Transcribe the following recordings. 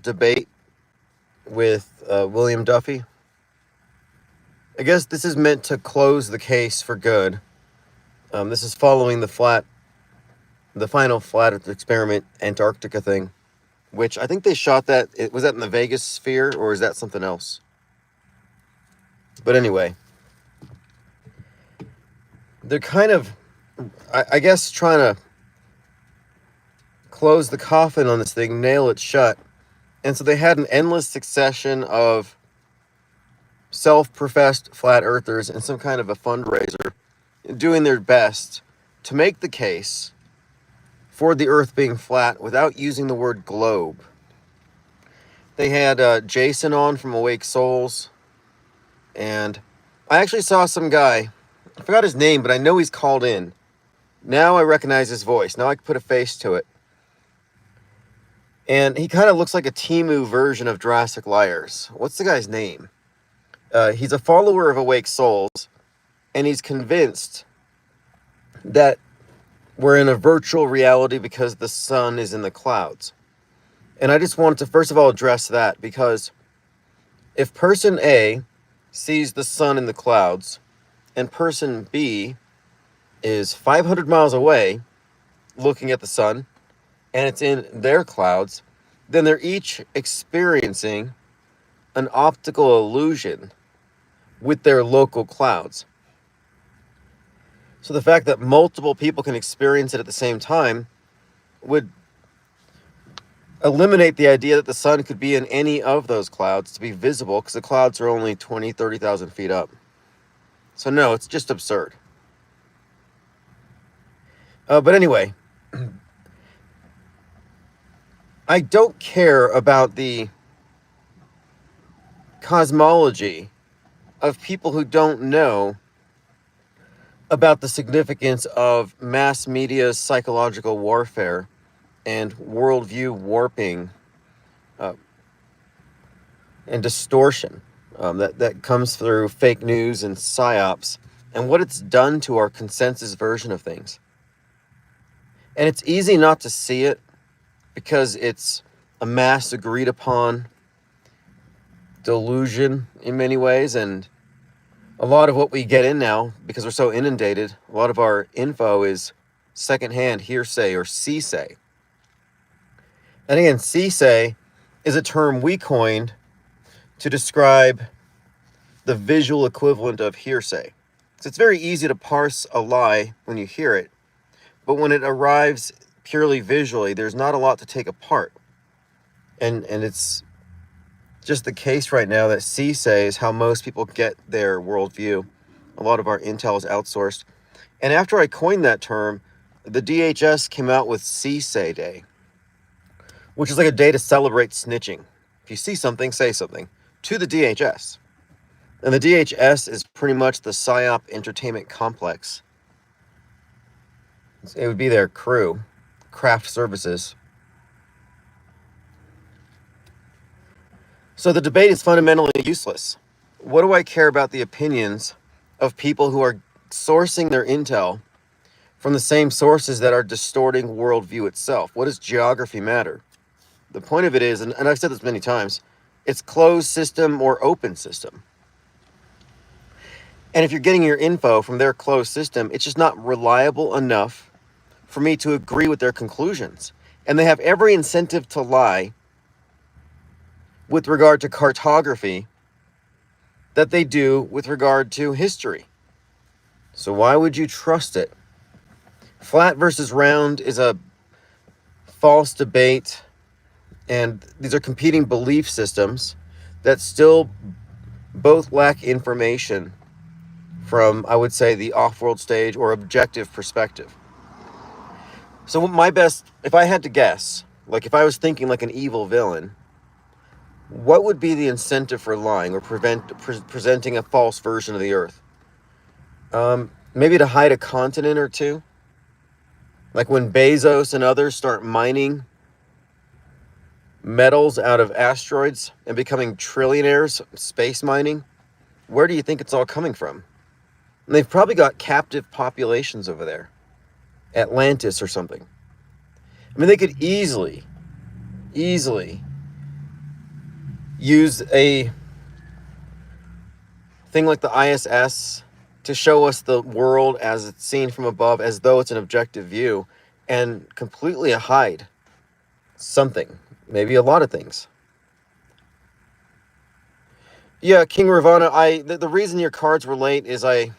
debate with William Duffy. I guess this is meant to close the case for good. This is following the final flat Earth experiment Antarctica thing, which I think they shot that. Was that in the Vegas sphere or is that something else? But anyway, they're kind of, I guess, trying to close the coffin on this thing, nail it shut. And so they had an endless succession of self-professed flat earthers and some kind of a fundraiser doing their best to make the case for the earth being flat without using the word globe. They had Jason on from Awake Souls, and I actually saw some guy, I forgot his name, but I know he's called in. Now I recognize his voice. Now I can put a face to it. And he kind of looks like a Temu version of Jurassic Liars. What's the guy's name? He's a follower of Awake Souls, and he's convinced that we're in a virtual reality because the sun is in the clouds. And I just wanted to first of all address that, because if person A sees the sun in the clouds and person B is 500 miles away looking at the sun and it's in their clouds, then they're each experiencing an optical illusion with their local clouds. So the fact that multiple people can experience it at the same time would eliminate the idea that the sun could be in any of those clouds to be visible, because the clouds are only 20, 30,000 feet up. So no, it's just absurd. But anyway, I don't care about the cosmology of people who don't know about the significance of mass media's psychological warfare and worldview warping and distortion that comes through fake news and psyops, and what it's done to our consensus version of things. And it's easy not to see it because it's a mass agreed upon delusion in many ways, and a lot of what we get in now, because we're so inundated, a lot of our info is secondhand hearsay or C-say. And again, C-say is a term we coined to describe the visual equivalent of hearsay. So it's very easy to parse a lie when you hear it, but when it arrives purely visually, there's not a lot to take apart. And it's just the case right now that C-say is how most people get their worldview. A lot of our intel is outsourced. And after I coined that term, the DHS came out with C-say Day, which is like a day to celebrate snitching. If you see something, say something to the DHS. And the DHS is pretty much the PSYOP entertainment complex. It would be their crew, craft services. So the debate is fundamentally useless. What do I care about the opinions of people who are sourcing their intel from the same sources that are distorting worldview itself? What does geography matter? The point of it is, and I've said this many times, it's closed system or open system. And if you're getting your info from their closed system, it's just not reliable enough for me to agree with their conclusions. And they have every incentive to lie with regard to cartography that they do with regard to history. So why would you trust it? Flat versus round is a false debate, and these are competing belief systems that still both lack information from, I would say, the off-world stage or objective perspective. So my best, if I had to guess, like if I was thinking like an evil villain, what would be the incentive for lying or presenting a false version of the Earth? Maybe to hide a continent or two. Like when Bezos and others start mining metals out of asteroids and becoming trillionaires, space mining, where do you think it's all coming from? And they've probably got captive populations over there. Atlantis or something. I mean, they could easily use a thing like the ISS to show us the world as it's seen from above, as though it's an objective view, and completely hide something, maybe a lot of things. Yeah, King Ravana, the reason your cards were late is I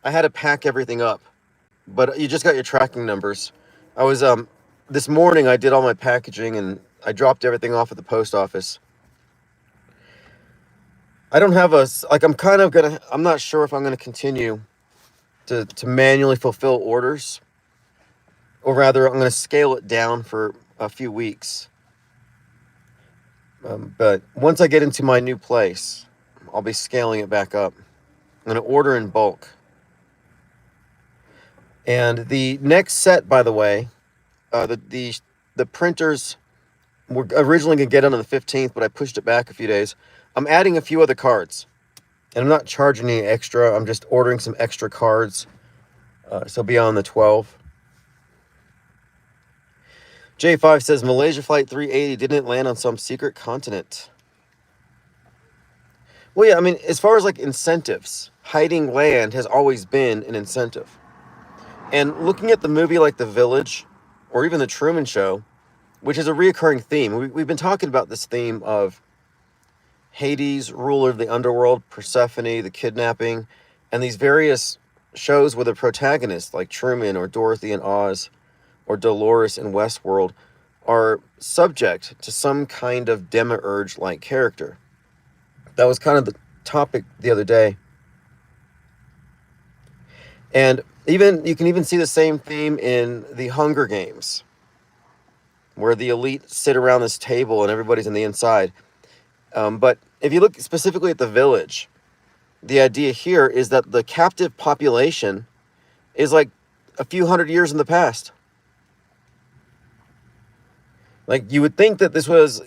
had to pack everything up, but you just got your tracking numbers. I was this morning I did all my packaging and I dropped everything off at the post office. I don't have I'm not sure if I'm gonna continue to manually fulfill orders, or rather I'm gonna scale it down for a few weeks. But once I get into my new place, I'll be scaling it back up. I'm gonna order in bulk. And the next set, by the way, the printers were originally gonna get on the 15th, but I pushed it back a few days. I'm adding a few other cards, and I'm not charging any extra. I'm just ordering some extra cards, so beyond the 12. J5 says Malaysia Flight 380 didn't land on some secret continent. Well, yeah, I mean, as far as like incentives, hiding land has always been an incentive. And looking at the movie like The Village, or even The Truman Show, which is a reoccurring theme. We've been talking about this theme of Hades, ruler of the underworld, Persephone, the kidnapping, and these various shows where the protagonists, like Truman or Dorothy in Oz, or Dolores in Westworld, are subject to some kind of demiurge-like character. That was kind of the topic the other day. And you can even see the same theme in the Hunger Games, where the elite sit around this table and everybody's on the inside. But if you look specifically at The Village, the idea here is that the captive population is like a few hundred years in the past. Like, you would think that this was,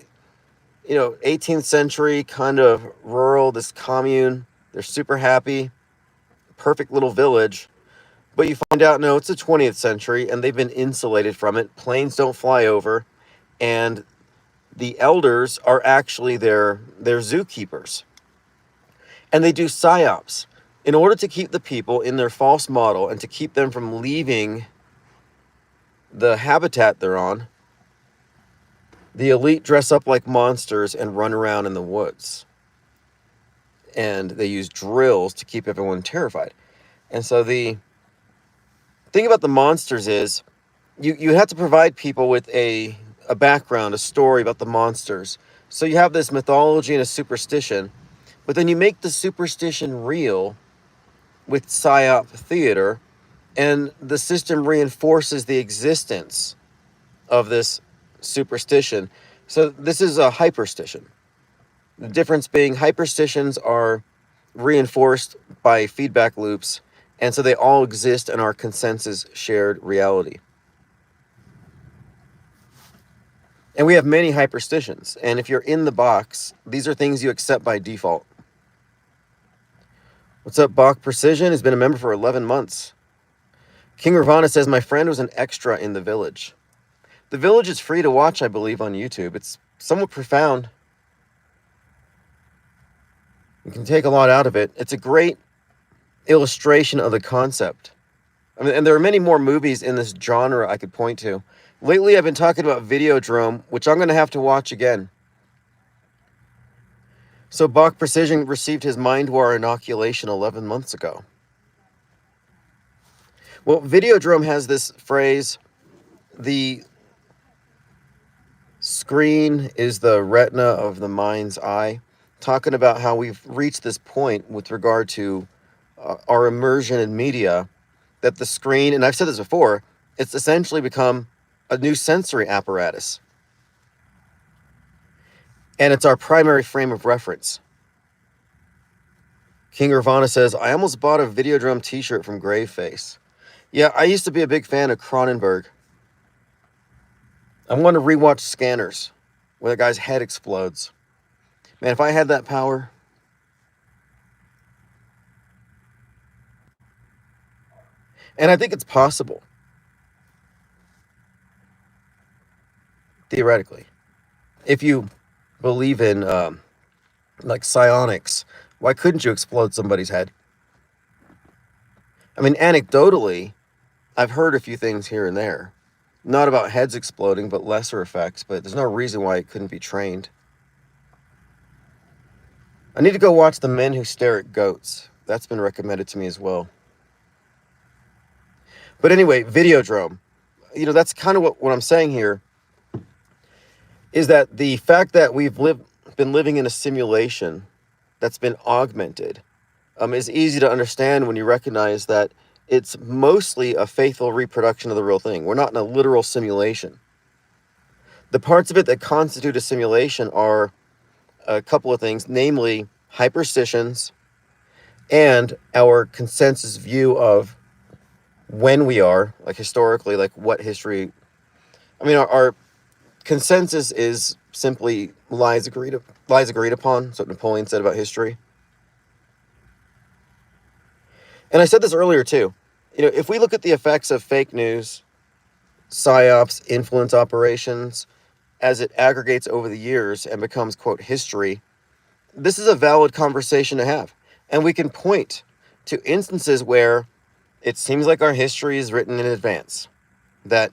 18th century kind of rural, this commune. They're super happy, perfect little village. But you find out, no, it's the 20th century, and they've been insulated from it. Planes don't fly over, and the elders are actually their zookeepers. And they do psyops in order to keep the people in their false model and to keep them from leaving the habitat they're on. The elite dress up like monsters and run around in the woods. And they use drills to keep everyone terrified. And so the thing about the monsters is you have to provide people with a background, a story about the monsters. So you have this mythology and a superstition, but then you make the superstition real with psyop theater, and the system reinforces the existence of this superstition. So this is a hyperstition. The difference being hyperstitions are reinforced by feedback loops, and so they all exist in our consensus shared reality. And we have many hyperstitions, and if you're in the box, these are things you accept by default. What's up, Bach Precision? Has been a member for 11 months. King Ravana says, my friend was an extra in The Village. The Village is free to watch, I believe, on YouTube. It's somewhat profound. You can take a lot out of it. It's a great illustration of the concept. I mean, and there are many more movies in this genre I could point to. Lately, I've been talking about Videodrome, which I'm going to have to watch again. So Bach Precision received his Mindwar inoculation 11 months ago. Well, Videodrome has this phrase, the screen is the retina of the mind's eye, talking about how we've reached this point with regard to our immersion in media, that the screen, and I've said this before, it's essentially become a new sensory apparatus. And it's our primary frame of reference. King Ravana says, I almost bought a Videodrome t-shirt from Graveface. Yeah, I used to be a big fan of Cronenberg. I want to rewatch Scanners, where the guy's head explodes. Man, if I had that power. And I think it's possible. Theoretically. If you believe in like psionics. Why couldn't you explode somebody's head? I mean, anecdotally, I've heard a few things here and there. Not about heads exploding, but lesser effects, but there's no reason why it couldn't be trained. I need to go watch The Men Who Stare at Goats. That's been recommended to me as well. But anyway, Videodrome. That's kind of what I'm saying here is that the fact that been living in a simulation that's been augmented is easy to understand when you recognize that it's mostly a faithful reproduction of the real thing. We're not in a literal simulation. The parts of it that constitute a simulation are a couple of things, namely hyperstitions and our consensus view of when we are, like historically, like what history. I mean, our consensus is simply lies agreed upon. That's what Napoleon said about history. And I said this earlier too. If we look at the effects of fake news, psyops, influence operations, as it aggregates over the years and becomes, quote, history, this is a valid conversation to have. And we can point to instances where it seems like our history is written in advance, that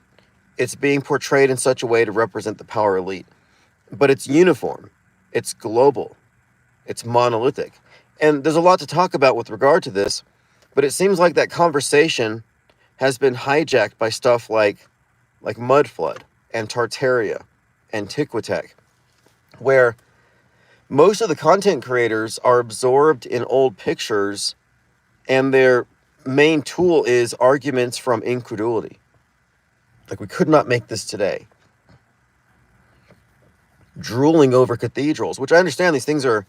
it's being portrayed in such a way to represent the power elite. But it's uniform, it's global, it's monolithic. And there's a lot to talk about with regard to this, but it seems like that conversation has been hijacked by stuff like Mud Flood and Tartaria and Tiquitech, where most of the content creators are absorbed in old pictures and their main tool is arguments from incredulity. Like, we could not make this today. Drooling over cathedrals, which I understand these things are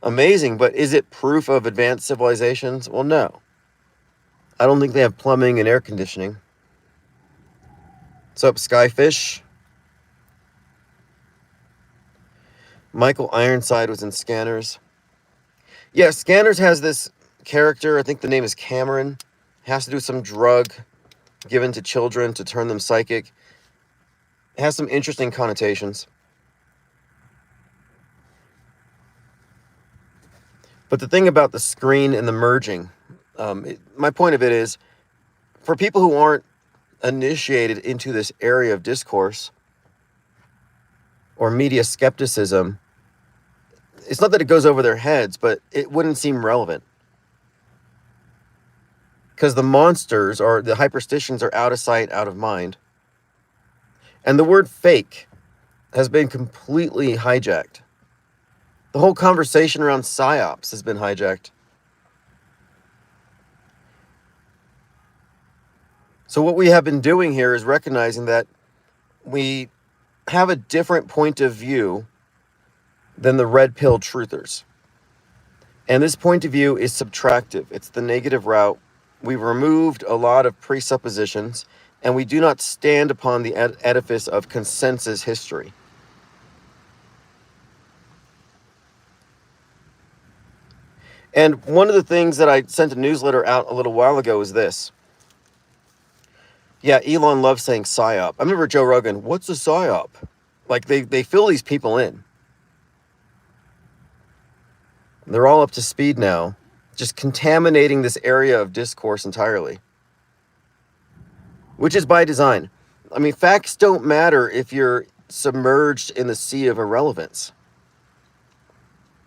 amazing, but is it proof of advanced civilizations? Well, no. I don't think they have plumbing and air conditioning. What's up, Skyfish? Michael Ironside was in Scanners. Yeah, Scanners has this character, I think the name is Cameron. It has to do with some drug given to children to turn them psychic. It has some interesting connotations. But the thing about the screen and the merging, my point of it is, for people who aren't initiated into this area of discourse or media skepticism, it's not that it goes over their heads, but it wouldn't seem relevant. Because the monsters or the hyperstitions are out of sight, out of mind. And the word fake has been completely hijacked. The whole conversation around psyops has been hijacked. So what we have been doing here is recognizing that we have a different point of view than the red pill truthers. And this point of view is subtractive. It's the negative route. We've removed a lot of presuppositions, and we do not stand upon the edifice of consensus history. And one of the things that I sent a newsletter out a little while ago is this. Yeah, Elon loves saying psyop. I remember Joe Rogan, what's a psyop? Like, they fill these people in. They're all up to speed now, just contaminating this area of discourse entirely, which is by design. I mean, facts don't matter if you're submerged in the sea of irrelevance.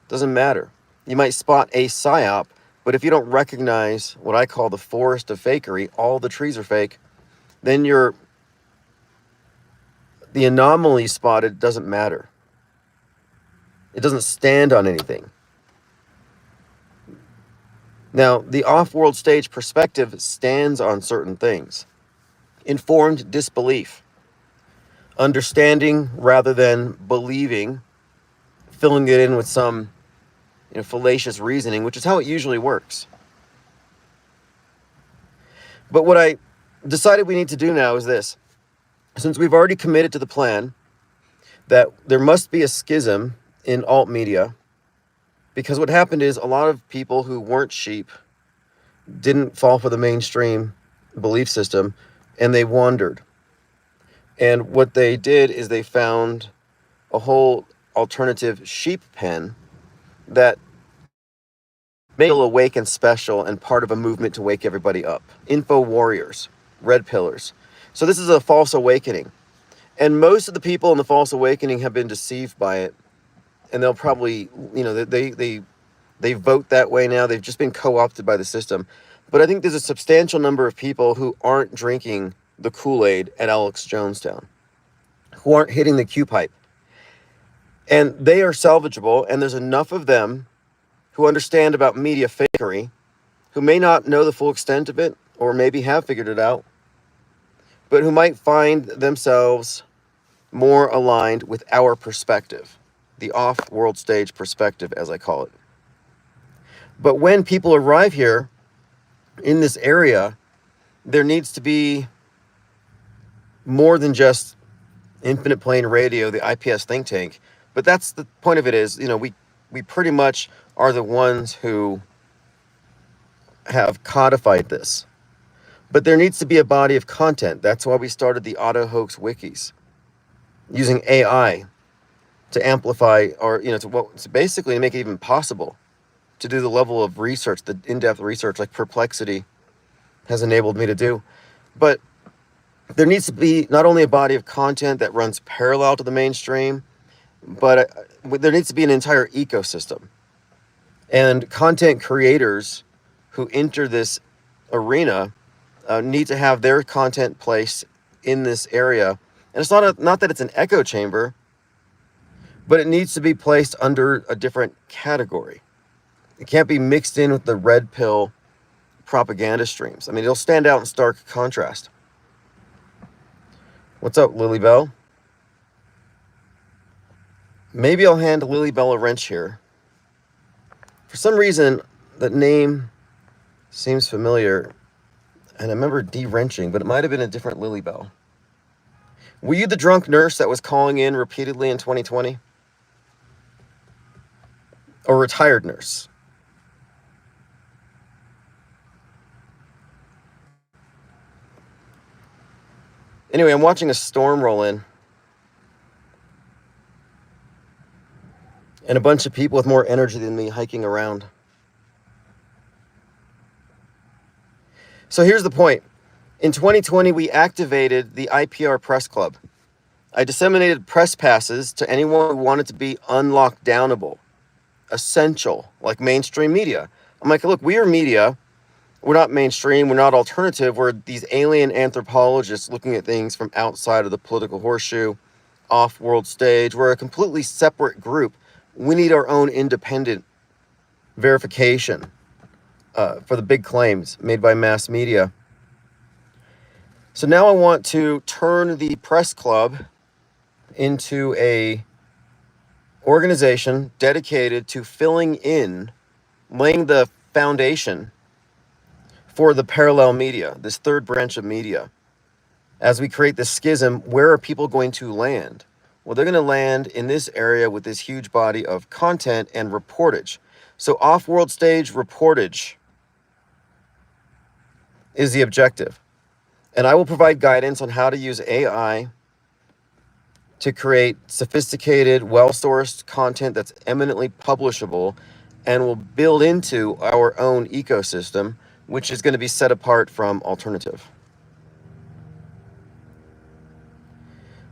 Doesn't matter. You might spot a psyop, but if you don't recognize what I call the forest of fakery, all the trees are fake, then the anomaly spotted doesn't matter. It doesn't stand on anything. Now, the off-world stage perspective stands on certain things. Informed disbelief. Understanding rather than believing. Filling it in with some fallacious reasoning, which is how it usually works. But what I decided we need to do now is this. Since we've already committed to the plan that there must be a schism in alt media, because what happened is a lot of people who weren't sheep didn't fall for the mainstream belief system, and they wandered. And what they did is they found a whole alternative sheep pen that make people awake and special and part of a movement to wake everybody up. Info warriors, red pillars. So this is a false awakening. And most of the people in the false awakening have been deceived by it. And they'll probably, they vote that way now. They've just been co-opted by the system. But I think there's a substantial number of people who aren't drinking the Kool-Aid at Alex Jonestown, who aren't hitting the Q-pipe. And they are salvageable, and there's enough of them who understand about media fakery, who may not know the full extent of it, or maybe have figured it out, but who might find themselves more aligned with our perspective, the off-world stage perspective, as I call it. But when people arrive here in this area, there needs to be more than just Infinite Plane Radio, the IPS think tank. But that's the point of it is, we pretty much are the ones who have codified this. But there needs to be a body of content. That's why we started the Auto Hoax Wikis, using AI to amplify, or, to basically make it even possible to do the level of research, the in-depth research like Perplexity has enabled me to do. But there needs to be not only a body of content that runs parallel to the mainstream, but there needs to be an entire ecosystem. And content creators who enter this arena need to have their content placed in this area. And it's not that it's an echo chamber, but it needs to be placed under a different category. It can't be mixed in with the red pill propaganda streams. I mean, it'll stand out in stark contrast. What's up, Lily Bell? Maybe I'll hand Lily Bell a wrench here. For some reason, that name seems familiar, and I remember de-wrenching, but it might have been a different Lily Bell. Were you the drunk nurse that was calling in repeatedly in 2020? Or retired nurse? Anyway, I'm watching a storm roll in. And a bunch of people with more energy than me hiking around. So here's the point. In 2020, we activated the IPR Press Club. I disseminated press passes to anyone who wanted to be unlockdownable, essential, like mainstream media. I'm like, look, we are media. We're not mainstream. We're not alternative. We're these alien anthropologists looking at things from outside of the political horseshoe, off-world stage. We're a completely separate group. We need our own independent verification for the big claims made by mass media. So now I want to turn the press club into a organization dedicated to filling in, laying the foundation for the parallel media, this third branch of media. As we create this schism, where are people going to land? Well, they're going to land in this area with this huge body of content and reportage. So off-world stage reportage is the objective. And I will provide guidance on how to use AI to create sophisticated, well-sourced content that's eminently publishable and will build into our own ecosystem, which is going to be set apart from alternative.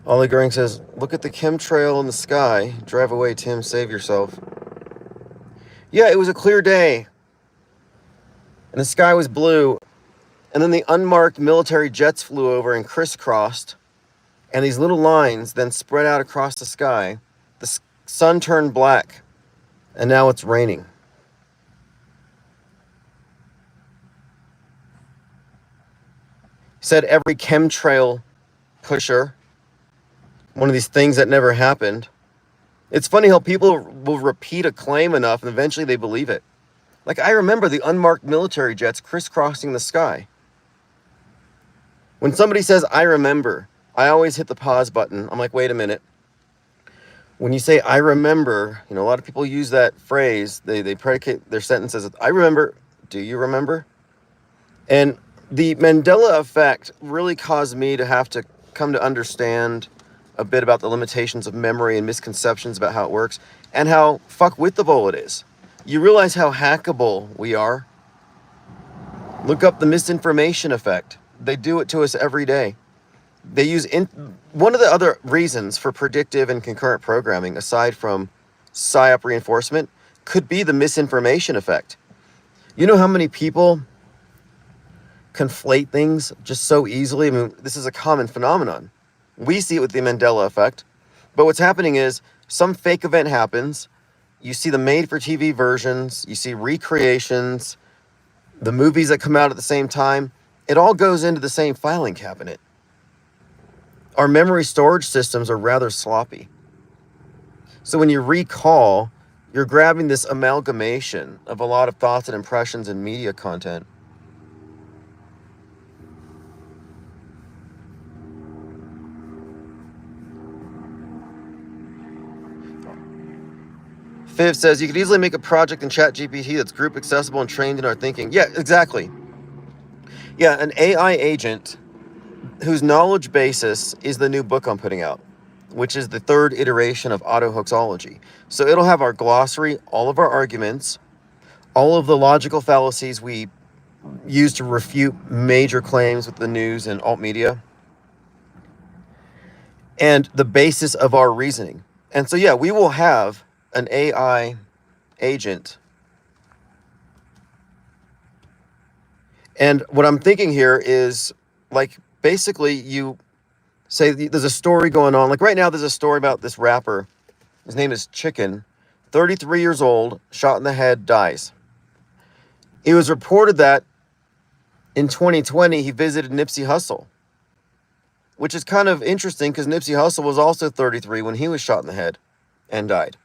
Ollie Goering says, look at the chemtrail in the sky. Drive away, Tim. Save yourself. Yeah, it was a clear day. And the sky was blue. And then the unmarked military jets flew over and crisscrossed. And these little lines then spread out across the sky. The sun turned black. And now it's raining. Said every chemtrail pusher, one of these things that never happened. It's funny how people will repeat a claim enough and eventually they believe it. Like, I remember the unmarked military jets crisscrossing the sky. When somebody says, I remember, I always hit the pause button. I'm like, wait a minute. When you say, I remember, a lot of people use that phrase. They predicate their sentences. I remember. Do you remember? And the Mandela effect really caused me to have to come to understand a bit about the limitations of memory and misconceptions about how it works and how fuck-with-the-bowl it is. You realize how hackable we are? Look up the misinformation effect. They do it to us every day. They use one of the other reasons for predictive and concurrent programming, aside from psyop reinforcement, could be the misinformation effect. You know how many people conflate things just so easily? I mean, this is a common phenomenon. We see it with the Mandela effect. But what's happening is some fake event happens. You see the made-for-TV versions. You see recreations. The movies that come out at the same time. It all goes into the same filing cabinet. Our memory storage systems are rather sloppy. So when you recall, you're grabbing this amalgamation of a lot of thoughts and impressions and media content. Viv says, you could easily make a project in ChatGPT that's group accessible and trained in our thinking. Yeah, exactly. Yeah, an AI agent whose knowledge basis is the new book I'm putting out, which is the third iteration of autohoaxology. So it'll have our glossary, all of our arguments, all of the logical fallacies we use to refute major claims with the news and alt media, and the basis of our reasoning. And so, yeah, we will have an AI agent. And what I'm thinking here is, like, basically you say there's a story going on. Like right now, there's a story about this rapper. His name is Chicken, 33 years old, shot in the head, dies. It was reported that in 2020, he visited Nipsey Hussle, which is kind of interesting because Nipsey Hussle was also 33 when he was shot in the head and died.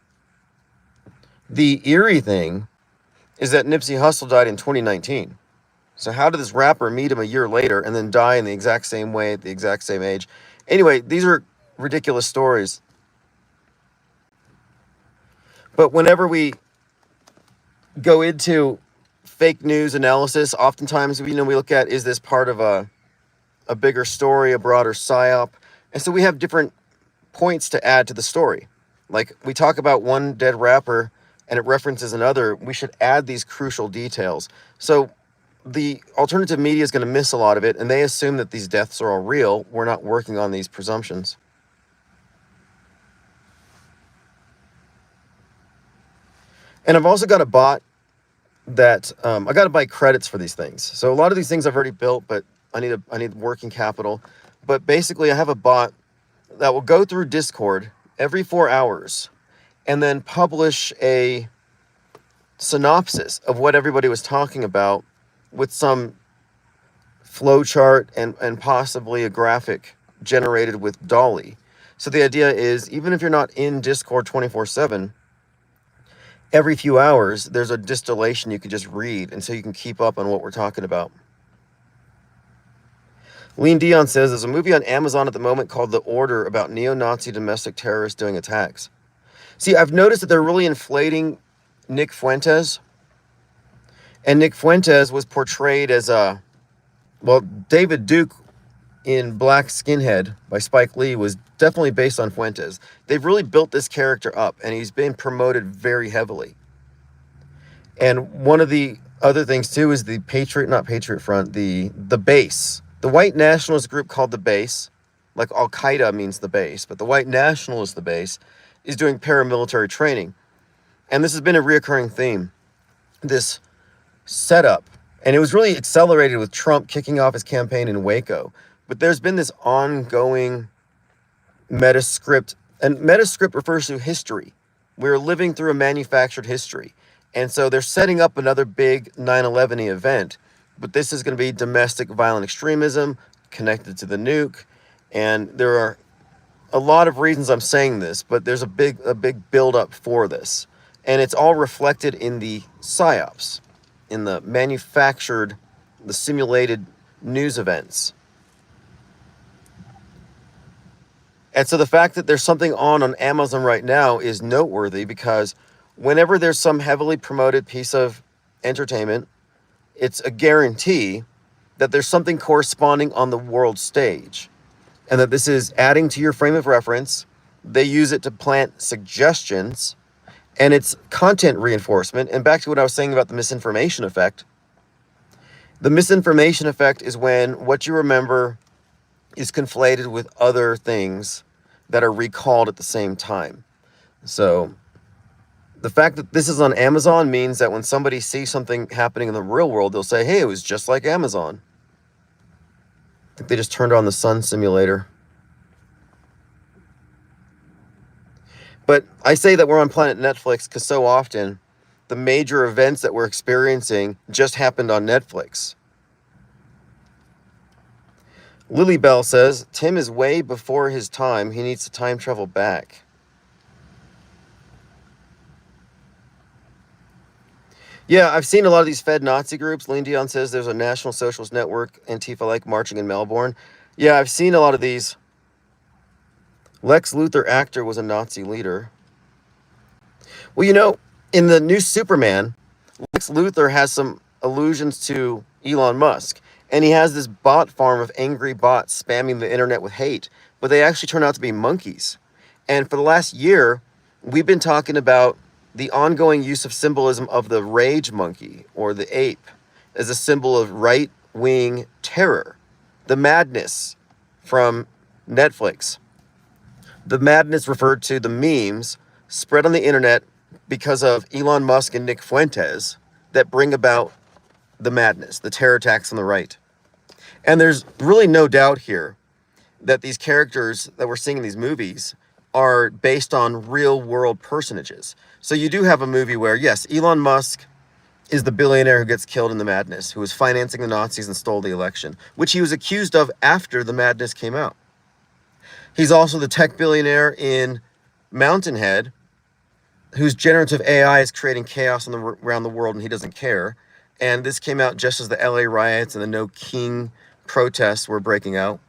The eerie thing is that Nipsey Hussle died in 2019. So how did this rapper meet him a year later and then die in the exact same way at the exact same age? Anyway, these are ridiculous stories. But whenever we go into fake news analysis, oftentimes, we look at, is this part of a bigger story, a broader psyop? And so we have different points to add to the story. Like we talk about one dead rapper and it references another, we should add these crucial details. So the alternative media is going to miss a lot of it, and they assume that these deaths are all real. We're not working on these presumptions. And I've also got a bot that I got to buy credits for these things. So a lot of these things I've already built, but I need working capital. But basically, I have a bot that will go through Discord every 4 hours and then publish a synopsis of what everybody was talking about with some flowchart and possibly a graphic generated with Dolly. So the idea is, even if you're not in Discord 24/7, every few hours there's a distillation you can just read, and so you can keep up on what we're talking about. Lean Dion says there's a movie on Amazon at the moment called The Order about neo-Nazi domestic terrorists doing attacks. See, I've noticed that they're really inflating Nick Fuentes. And Nick Fuentes was portrayed as David Duke in Black Skinhead by Spike Lee was definitely based on Fuentes. They've really built this character up, and he's been promoted very heavily. And one of the other things, too, is the not Patriot Front, the base. The white nationalist group called the base, like Al-Qaeda means the base, but the white nationalist, the base, is doing paramilitary training. And this has been a reoccurring theme, this setup. And it was really accelerated with Trump kicking off his campaign in Waco. But there's been this ongoing metascript, and metascript refers to history. We're living through a manufactured history. And so they're setting up another big 9/11 event. But this is going to be domestic violent extremism connected to the nuke. And there are a lot of reasons I'm saying this, but there's a big build-up for this. And it's all reflected in the psyops, in the manufactured, the simulated news events. And so the fact that there's something on Amazon right now is noteworthy, because whenever there's some heavily promoted piece of entertainment, it's a guarantee that there's something corresponding on the world stage, and that this is adding to your frame of reference. They use it to plant suggestions, And it's content reinforcement. And back to what I was saying about the misinformation effect. The misinformation effect is when what you remember is conflated with other things that are recalled at the same time. So the fact that this is on Amazon means that when somebody sees something happening in the real world, they'll say, hey, it was just like Amazon. I think they just turned on the sun simulator. But I say that we're on Planet Netflix because so often the major events that we're experiencing just happened on Netflix. Lily Bell says, Tim is way before his time. He needs to time travel back. Yeah, I've seen a lot of these Fed Nazi groups. Lean Dion says there's a National Socialist Network, Antifa-like, marching in Melbourne. Yeah, I've seen a lot of these. Lex Luthor actor was a Nazi leader. Well, you know, in the new Superman, Lex Luthor has some allusions to Elon Musk. And he has this bot farm of angry bots spamming the internet with hate. But they actually turn out to be monkeys. And for the last year, we've been talking about the ongoing use of symbolism of the rage monkey or the ape as a symbol of right-wing terror. The madness from Netflix. The madness referred to the memes spread on the internet because of Elon Musk and Nick Fuentes that bring about the madness, the terror attacks on the right. And there's really no doubt here that these characters that we're seeing in these movies are based on real world personages. So you do have a movie where, yes, Elon Musk is the billionaire who gets killed in the madness, who was financing the Nazis and stole the election, which he was accused of after the madness came out. He's also the tech billionaire in Mountainhead, whose generative AI is creating chaos around the world and he doesn't care. And this came out just as the LA riots and the No King protests were breaking out.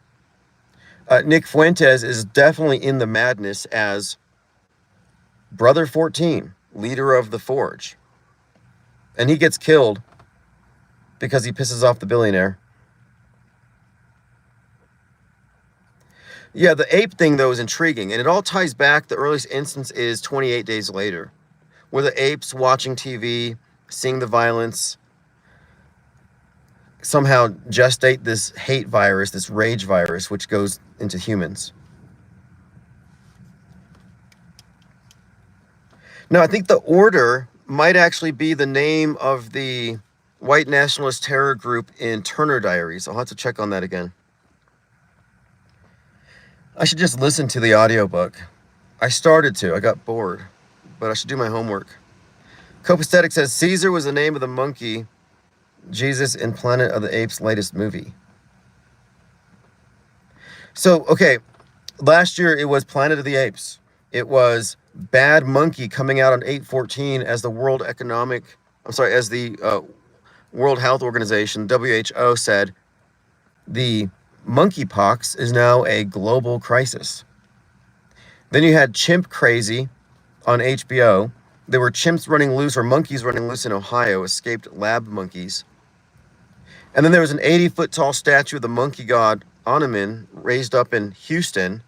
Nick Fuentes is definitely in the madness as Brother 14, leader of the Forge. And he gets killed because he pisses off the billionaire. Yeah, the ape thing, though, is intriguing. And it all ties back. The earliest instance is 28 Days Later, where the apes watching TV, seeing the violence, somehow gestate this hate virus, this rage virus, which goes into humans. Now, I think the Order might actually be the name of the white nationalist terror group in Turner Diaries. I'll have to check on that again. I should just listen to the audiobook. I started to. I got bored. But I should do my homework. Copaesthetic says, Caesar was the name of the monkey Jesus in Planet of the Apes' latest movie. So, okay, last year it was Planet of the Apes. It was Bad Monkey coming out on 8/14 as the as the World Health Organization, WHO, said the monkeypox is now a global crisis. Then you had Chimp Crazy on HBO. There were chimps running loose, or monkeys running loose in Ohio, escaped lab monkeys. And then there was an 80-foot tall statue of the monkey god Onamin raised up in Houston.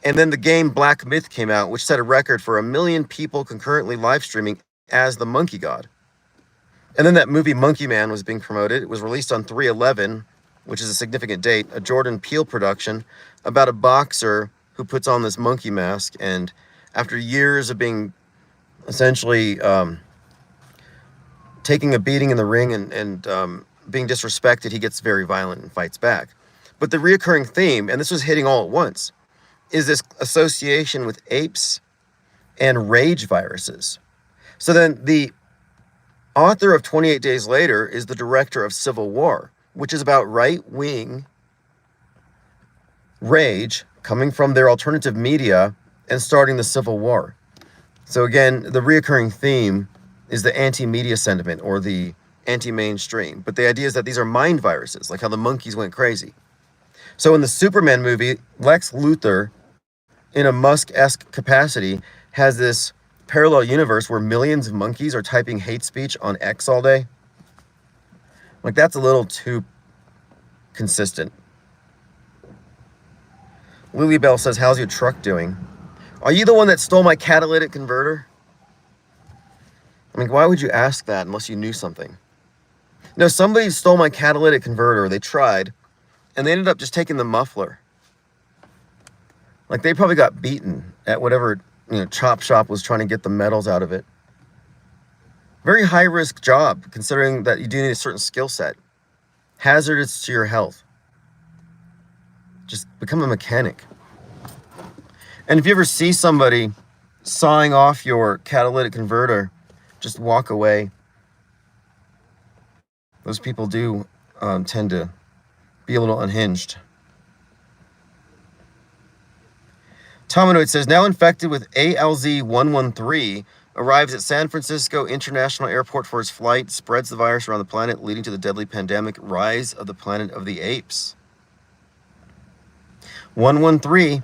And then the game Black Myth came out, which set a record for 1 million people concurrently live streaming as the monkey god. And then that movie Monkey Man was being promoted. It was released on 3/11, which is a significant date, a Jordan Peele production about a boxer who puts on this monkey mask. And after years of being essentially taking a beating in the ring and being disrespected, he gets very violent and fights back. But the reoccurring theme, and this was hitting all at once, is this association with apes and rage viruses. So then the author of 28 Days Later is the director of Civil War, which is about right-wing rage coming from their alternative media and starting the Civil War. So again, the reoccurring theme is the anti-media sentiment or the anti-mainstream. But the idea is that these are mind viruses, like how the monkeys went crazy. So in the Superman movie, Lex Luthor, in a Musk-esque capacity, has this parallel universe where millions of monkeys are typing hate speech on X all day. Like, that's a little too consistent. Lily Bell says, how's your truck doing? Are you the one that stole my catalytic converter? I mean, why would you ask that unless you knew something? No, somebody stole my catalytic converter. They tried, and they ended up just taking the muffler. Like, they probably got beaten at whatever, chop shop was trying to get the metals out of it. Very high risk job, considering that you do need a certain skill set. Hazardous to your health. Just become a mechanic. And if you ever see somebody sawing off your catalytic converter, just walk away. Those people do tend to be a little unhinged. Tominoid says, now infected with ALZ-113, arrives at San Francisco International Airport for his flight, spreads the virus around the planet, leading to the deadly pandemic, rise of the Planet of the Apes. 113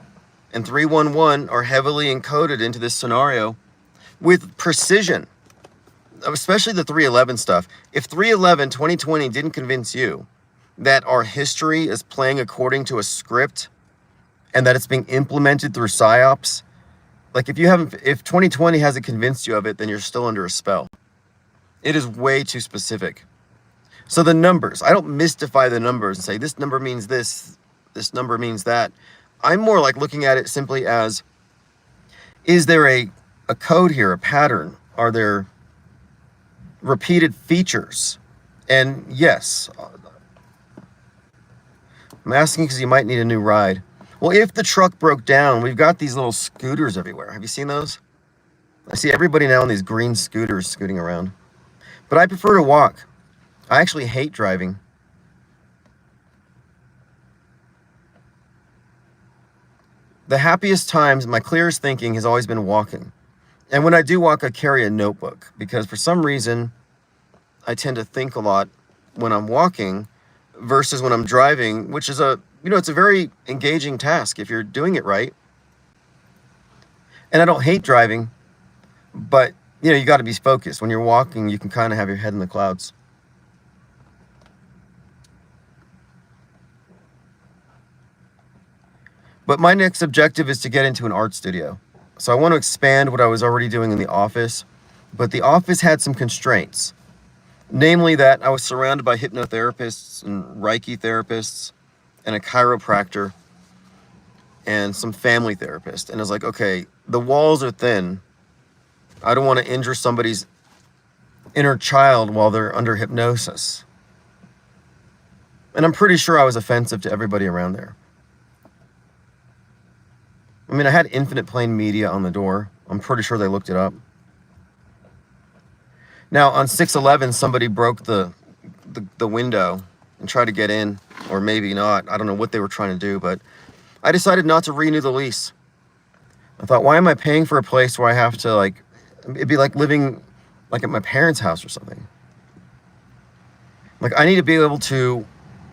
and 311 are heavily encoded into this scenario with precision, especially the 311 stuff. If 311 2020 didn't convince you that our history is playing according to a script and that it's being implemented through psyops, like if 2020 hasn't convinced you of it, then you're still under a spell. It is way too specific. So the numbers, I don't mystify the numbers and say this number means this number means that. I'm more like looking at it simply as, is there a code here, a pattern? Are there repeated features? And yes, I'm asking because you might need a new ride. Well, if the truck broke down, we've got these little scooters everywhere. Have you seen those? I see everybody now on these green scooters scooting around. But I prefer to walk. I actually hate driving. The happiest times, my clearest thinking has always been walking. And when I do walk, I carry a notebook because for some reason, I tend to think a lot when I'm walking versus when I'm driving, which is it's a very engaging task if you're doing it right. And I don't hate driving, but you got to be focused. When you're walking, you can kind of have your head in the clouds. But my next objective is to get into an art studio. So I want to expand what I was already doing in the office, but the office had some constraints. Namely that I was surrounded by hypnotherapists and Reiki therapists and a chiropractor and some family therapists. And I was like, okay, the walls are thin. I don't want to injure somebody's inner child while they're under hypnosis. And I'm pretty sure I was offensive to everybody around there. I mean, I had Infinite Plane Media on the door. I'm pretty sure they looked it up. Now, on 6/11, somebody broke the window and tried to get in, or maybe not. I don't know what they were trying to do, but I decided not to renew the lease. I thought, why am I paying for a place where I have to, it'd be like living like at my parents' house or something. Like, I need to be able to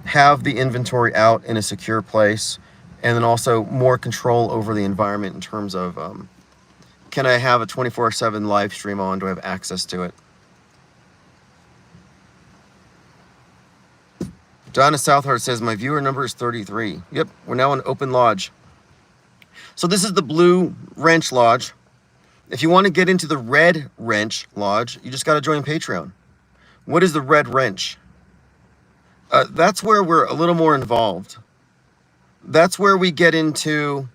have the inventory out in a secure place, and then also more control over the environment in terms of, can I have a 24/7 live stream on? Do I have access to it? Donna Southheart says, my viewer number is 33. Yep, we're now in Open Lodge. So this is the Blue Wrench Lodge. If you want to get into the Red Wrench Lodge, you just got to join Patreon. What is the Red Wrench? That's where we're a little more involved. That's where we get into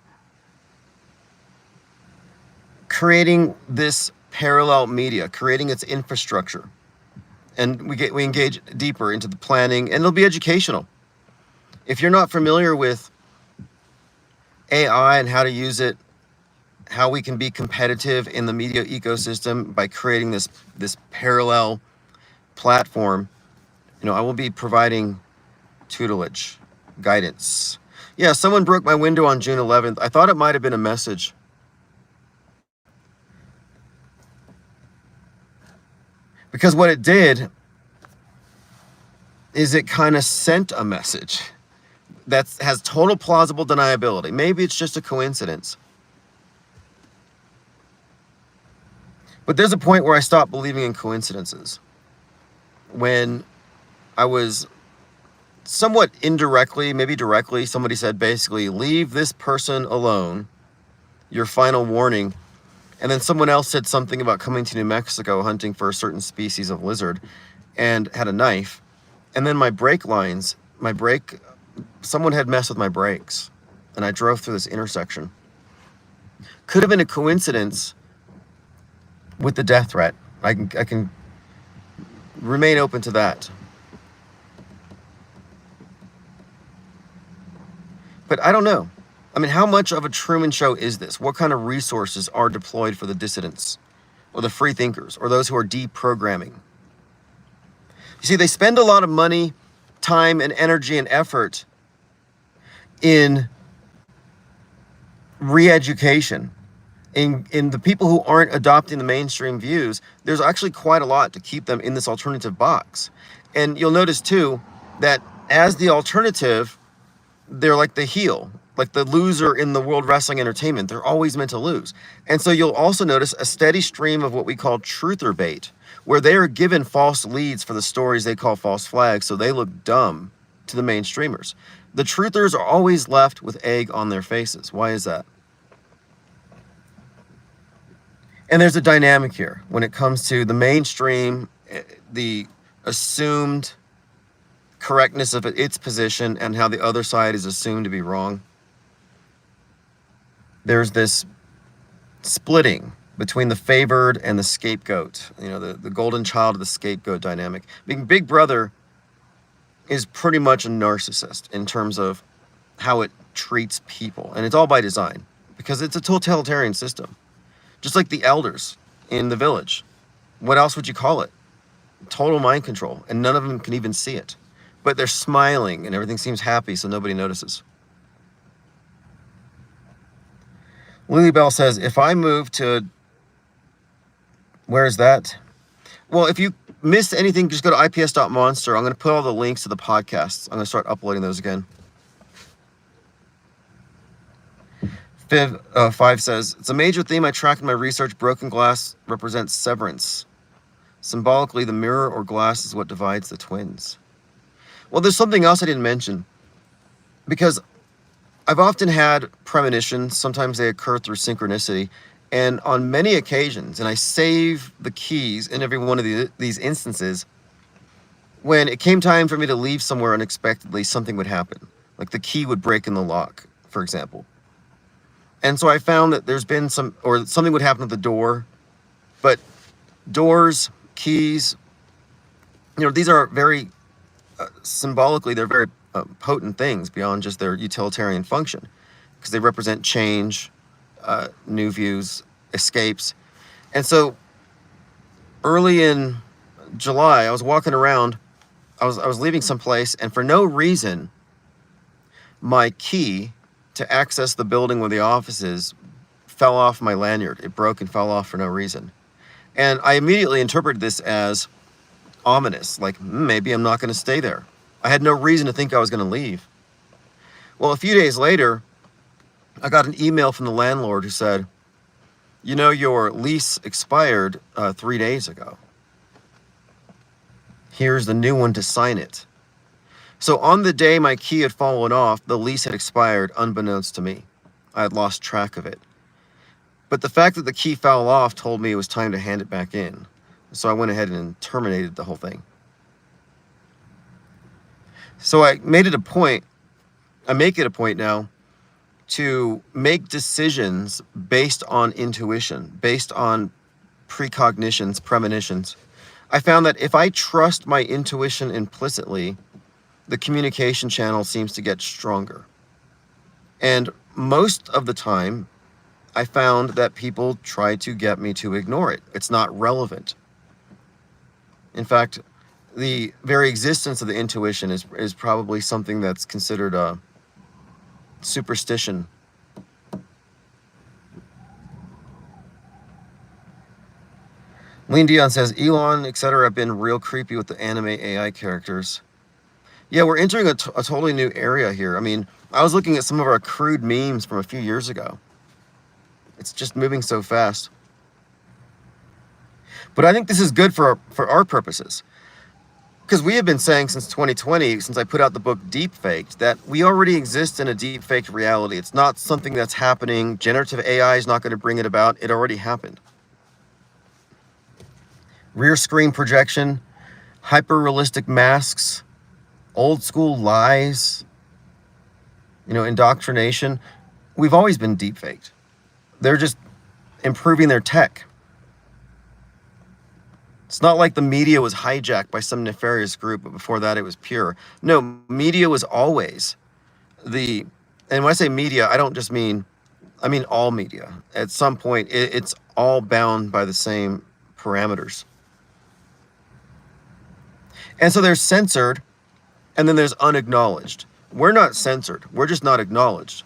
creating this parallel media, creating its infrastructure. And we engage deeper into the planning, and it'll be educational. If you're not familiar with AI and how to use it, how we can be competitive in the media ecosystem by creating this parallel platform, I will be providing tutelage, guidance. Yeah, someone broke my window on June 11th. I thought it might have been a message. Because what it did is it kind of sent a message that has total plausible deniability. Maybe it's just a coincidence. But there's a point where I stopped believing in coincidences. When I was somewhat indirectly, maybe directly, somebody said basically, leave this person alone, your final warning. And then someone else said something about coming to New Mexico hunting for a certain species of lizard and had a knife. And then my brake lines, someone had messed with my brakes and I drove through this intersection. Could have been a coincidence with the death threat. I can remain open to that. But I don't know. I mean, how much of a Truman Show is this? What kind of resources are deployed for the dissidents or the free thinkers or those who are deprogramming? You see, they spend a lot of money, time, and energy and effort in re-education. In the people who aren't adopting the mainstream views, there's actually quite a lot to keep them in this alternative box. And you'll notice, too, that as the alternative, they're like the heel, like the loser in the World Wrestling Entertainment. They're always meant to lose. And so you'll also notice a steady stream of what we call truther bait, where they are given false leads for the stories they call false flags, so they look dumb to the mainstreamers. The truthers are always left with egg on their faces. Why is that? And there's a dynamic here when it comes to the mainstream, the assumed correctness of its position and how the other side is assumed to be wrong. There's this splitting between the favored and the scapegoat, the golden child of the scapegoat dynamic. Big Brother is pretty much a narcissist in terms of how it treats people. And it's all by design because it's a totalitarian system. Just like the elders in the village. What else would you call it? Total mind control. And none of them can even see it. But they're smiling and everything seems happy so nobody notices. Lily Bell says, if I move to... Where is that? Well, if you missed anything, just go to IPS.monster. I'm going to put all the links to the podcasts. I'm going to start uploading those again. Five says, it's a major theme I track in my research. Broken glass represents severance. Symbolically, the mirror or glass is what divides the twins. Well, there's something else I didn't mention. Because I've often had premonitions. Sometimes they occur through synchronicity. And on many occasions, and I save the keys in every one of these instances, when it came time for me to leave somewhere unexpectedly, something would happen. Like the key would break in the lock, for example. And so I found that there's been something would happen at the door, but doors, keys, these are very, symbolically, they're very potent things beyond just their utilitarian function, because they represent change, new views, escapes. And so early in July, I was walking around, I was leaving someplace, and for no reason, my key to access the building where the office is fell off my lanyard. It broke and fell off for no reason. And I immediately interpreted this as ominous, like maybe I'm not going to stay there. I had no reason to think I was going to leave. Well, a few days later, I got an email from the landlord who said, your lease expired 3 days ago. Here's the new one to sign it. So on the day my key had fallen off, the lease had expired unbeknownst to me. I had lost track of it. But the fact that the key fell off told me it was time to hand it back in. So I went ahead and terminated the whole thing. So I make it a point now to make decisions based on intuition, based on precognitions, premonitions. I found that if I trust my intuition implicitly, the communication channel seems to get stronger. And most of the time, I found that people try to get me to ignore it. It's not relevant. In fact, the very existence of the intuition is probably something that's considered a superstition. Lean Dion says, Elon, etc. have been real creepy with the anime AI characters. Yeah, we're entering a totally new area here. I mean, I was looking at some of our crude memes from a few years ago. It's just moving so fast. But I think this is good for our purposes. Because we have been saying since 2020, since I put out the book Deepfaked, that we already exist in a deepfaked reality. It's not something that's happening. Generative AI is not going to bring it about. It already happened. Rear screen projection, hyper-realistic masks, old school lies, indoctrination. We've always been deepfaked. They're just improving their tech. It's not like the media was hijacked by some nefarious group, but before that it was pure. No, media was always and when I say media, I mean all media. At some point, it's all bound by the same parameters. And so there's censored, and then there's unacknowledged. We're not censored. We're just not acknowledged.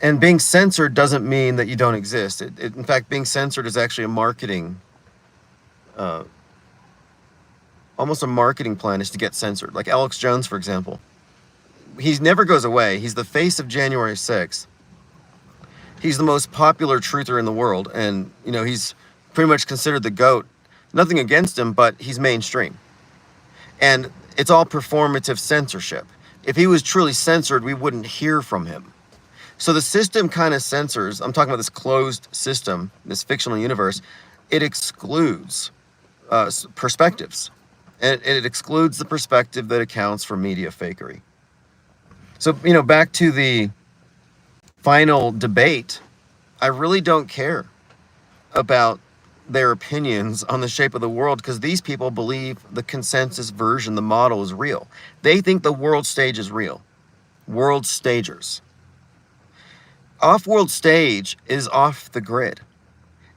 And being censored doesn't mean that you don't exist. In fact, being censored is actually a marketing, almost a marketing plan is to get censored. Like Alex Jones, for example. He never goes away. He's the face of January 6th. He's the most popular truther in the world. And, he's pretty much considered the GOAT. Nothing against him, but he's mainstream. And it's all performative censorship. If he was truly censored, we wouldn't hear from him. So the system kind of censors. I'm talking about this closed system, this fictional universe. It excludes perspectives. And it excludes the perspective that accounts for media fakery. So, back to the final debate, I really don't care about their opinions on the shape of the world, because these people believe the consensus version, the model, is real. They think the world stage is real. World stagers. Off-world stage is off the grid.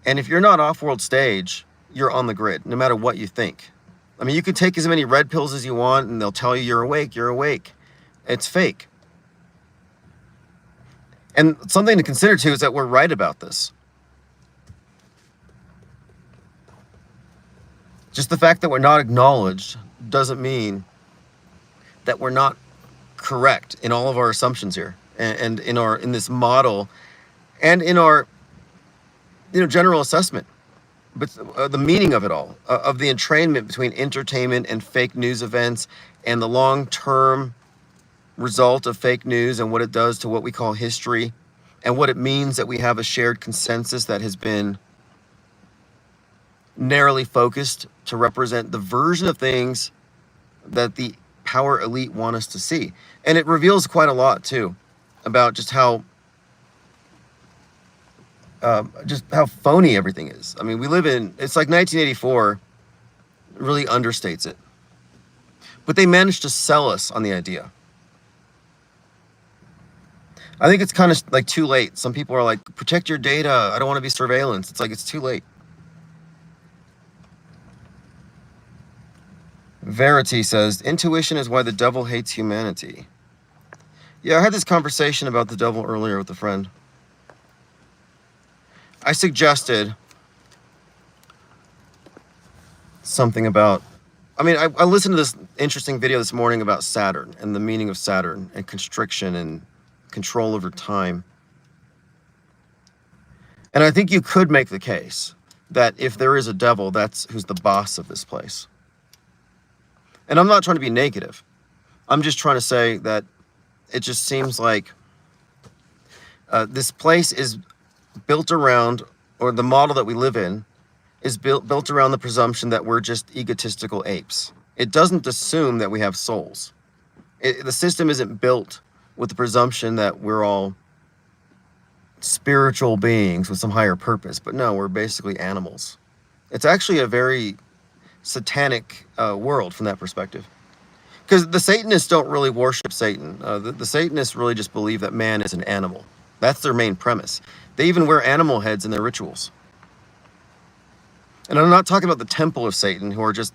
And if you're not off-world stage, you're on the grid, no matter what you think. I mean, you can take as many red pills as you want, and they'll tell you you're awake, you're awake. It's fake. And something to consider, too, is that we're right about this. Just the fact that we're not acknowledged doesn't mean that we're not correct in all of our assumptions here, and in this model, and in our general assessment. But the meaning of it all, of the entrainment between entertainment and fake news events, and the long-term result of fake news and what it does to what we call history, and what it means that we have a shared consensus that has been narrowly focused to represent the version of things that the power elite want us to see. And it reveals quite a lot, too, about just how phony everything is. I mean, it's like 1984 really understates it. But they managed to sell us on the idea. I think it's kind of like too late. Some people are like, protect your data. I don't want to be surveillance. It's like, it's too late. Verity says, intuition is why the devil hates humanity. Yeah, I had this conversation about the devil earlier with a friend. I suggested something about, I listened to this interesting video this morning about Saturn and the meaning of Saturn and constriction and control over time. And I think you could make the case that if there is a devil, that's who's the boss of this place. And I'm not trying to be negative. I'm just trying to say that it just seems like this place is built around, or the model that we live in is built around the presumption that we're just egotistical apes. It doesn't assume that we have souls. The system isn't built with the presumption that we're all spiritual beings with some higher purpose. But no, we're basically animals. It's actually a very satanic world from that perspective. Because the Satanists don't really worship Satan. The Satanists really just believe that man is an animal. That's their main premise. They even wear animal heads in their rituals. And I'm not talking about the temple of Satan, who are just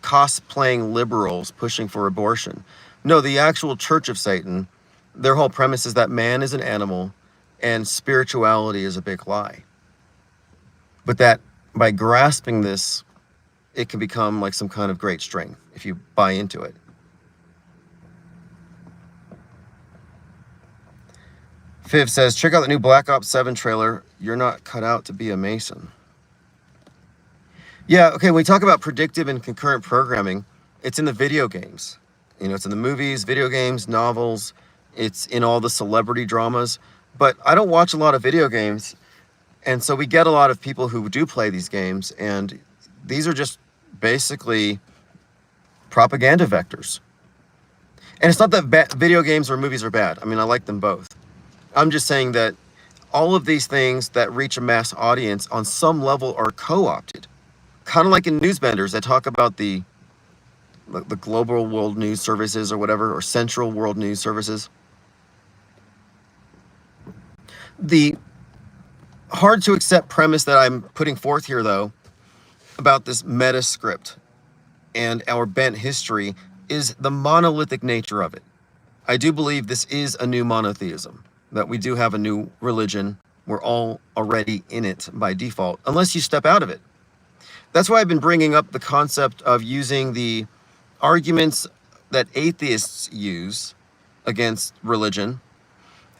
cosplaying liberals pushing for abortion. No, the actual church of Satan, their whole premise is that man is an animal and spirituality is a big lie. But that by grasping this, it can become like some kind of great strength if you buy into it. Viv says, check out the new Black Ops 7 trailer. You're not cut out to be a Mason. Yeah, okay, when we talk about predictive and concurrent programming, it's in the video games. It's in the movies, video games, novels, it's in all the celebrity dramas. But I don't watch a lot of video games, and so we get a lot of people who do play these games, and these are just basically propaganda vectors. And it's not that video games or movies are bad. I mean, I like them both. I'm just saying that all of these things that reach a mass audience on some level are co-opted. Kind of like in newsbenders, they talk about the global world news services or whatever, or central world news services. The hard to accept premise that I'm putting forth here, though, about this meta script and our bent history is the monolithic nature of it. I do believe this is a new monotheism, that we do have a new religion. We're all already in it by default, unless you step out of it. That's why I've been bringing up the concept of using the arguments that atheists use against religion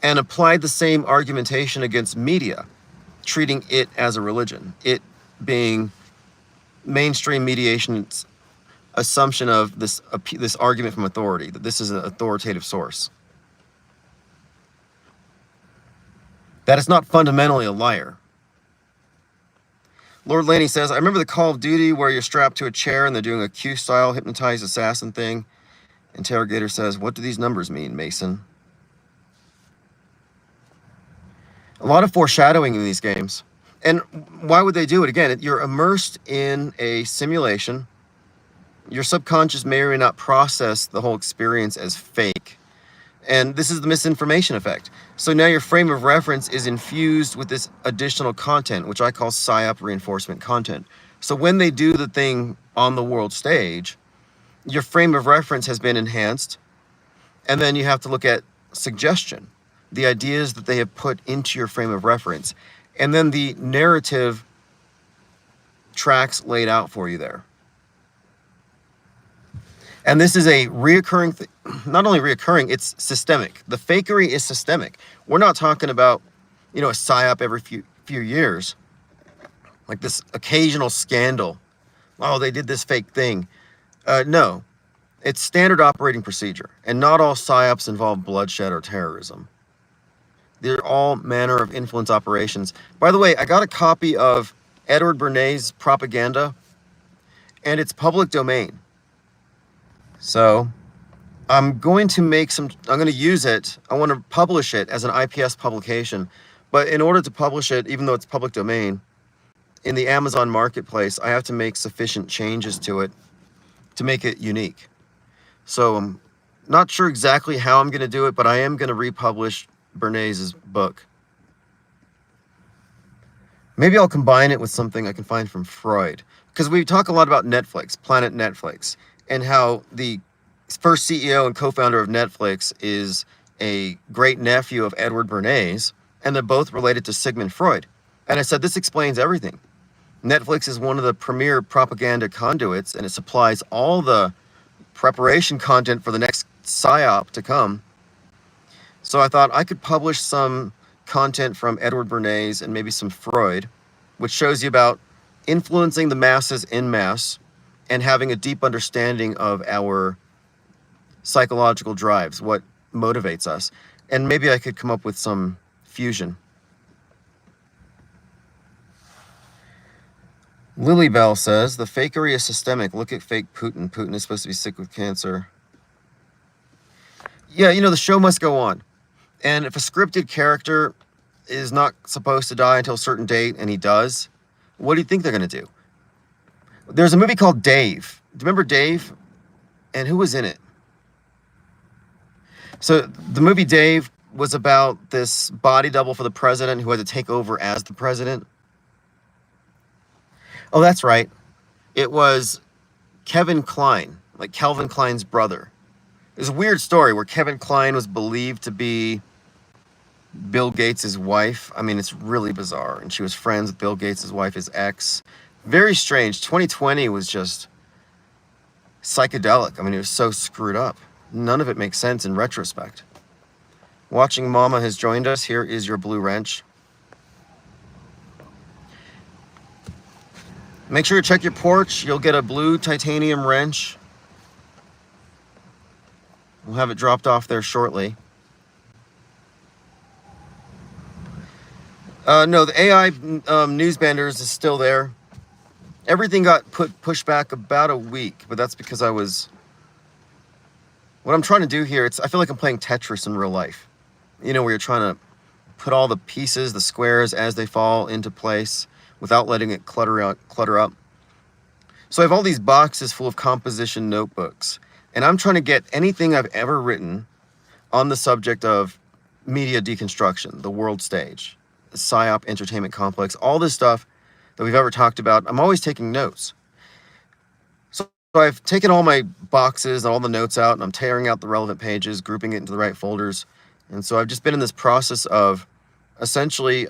and applied the same argumentation against media, treating it as a religion, it being mainstream mediation's assumption of this argument from authority, that this is an authoritative source. That is not fundamentally a liar. Lord Laney says, I remember the Call of Duty where you're strapped to a chair and they're doing a Q-style hypnotized assassin thing. Interrogator says, what do these numbers mean, Mason? A lot of foreshadowing in these games. And why would they do it? Again, you're immersed in a simulation. Your subconscious may or may not process the whole experience as fake. And this is the misinformation effect. So now your frame of reference is infused with this additional content, which I call PSYOP reinforcement content. So when they do the thing on the world stage, your frame of reference has been enhanced. And then you have to look at suggestion, the ideas that they have put into your frame of reference, and then the narrative tracks laid out for you there. And this is a reoccurring thing. Not only reoccurring, it's systemic. The fakery is systemic. We're not talking about, a PSYOP every few years, like this occasional scandal. Oh, they did this fake thing. No, it's standard operating procedure. And not all PSYOPs involve bloodshed or terrorism. They're all manner of influence operations. By the way, I got a copy of Edward Bernays' propaganda, and it's public domain. So I'm going to use it. I want to publish it as an IPS publication. But in order to publish it, even though it's public domain, in the Amazon marketplace, I have to make sufficient changes to it to make it unique. So I'm not sure exactly how I'm going to do it, but I am going to republish Bernays' book. Maybe I'll combine it with something I can find from Freud. Because we talk a lot about Netflix, Planet Netflix, and how the first CEO and co-founder of Netflix is a great nephew of Edward Bernays, and they're both related to Sigmund Freud. And I said, this explains everything. Netflix is one of the premier propaganda conduits, and it supplies all the preparation content for the next PSYOP to come. So I thought I could publish some content from Edward Bernays and maybe some Freud, which shows you about influencing the masses en masse and having a deep understanding of our psychological drives, what motivates us. And maybe I could come up with some fusion. Lily Bell says, the fakery is systemic. Look at fake Putin. Putin is supposed to be sick with cancer. Yeah, the show must go on. And if a scripted character is not supposed to die until a certain date and he does, what do you think they're going to do? There's a movie called Dave. Do you remember Dave? And who was in it? So the movie Dave was about this body double for the president who had to take over as the president. Oh, that's right. It was Kevin Kline, like Calvin Klein's brother. It was a weird story where Kevin Kline was believed to be Bill Gates' wife. I mean, it's really bizarre. And she was friends with Bill Gates' wife, his ex. Very strange. 2020 was just psychedelic. I mean, it was so screwed up. None of it makes sense in retrospect. Watching Mama has joined us. Here is your blue wrench. Make sure to check your porch. You'll get a blue titanium wrench. We'll have it dropped off there shortly. No, the AI newsbenders is still there. Everything got pushed back about a week, but that's because what I'm trying to do here, I feel like I'm playing Tetris in real life. You know, where you're trying to put all the pieces, the squares, as they fall into place without letting it clutter up. So I have all these boxes full of composition notebooks, and I'm trying to get anything I've ever written on the subject of media deconstruction, the world stage, the PSYOP entertainment complex, all this stuff that we've ever talked about. I'm always taking notes. So I've taken all my boxes and all the notes out, and I'm tearing out the relevant pages, grouping it into the right folders. And so I've just been in this process of essentially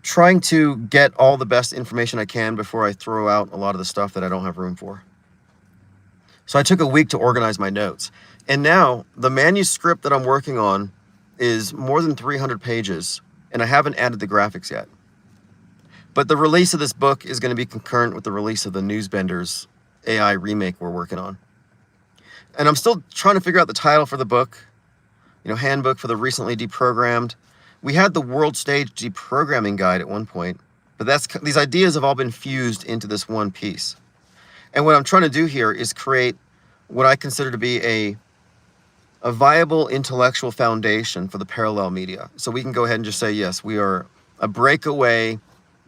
trying to get all the best information I can before I throw out a lot of the stuff that I don't have room for. So I took a week to organize my notes. And now the manuscript that I'm working on is more than 300 pages, and I haven't added the graphics yet. But the release of this book is going to be concurrent with the release of the Newsbenders AI remake we're working on. And I'm still trying to figure out the title for the book. Handbook for the recently deprogrammed. We had the World Stage Deprogramming Guide at one point, but these ideas have all been fused into this one piece. And what I'm trying to do here is create what I consider to be a viable intellectual foundation for the parallel media. So we can go ahead and just say, yes, we are a breakaway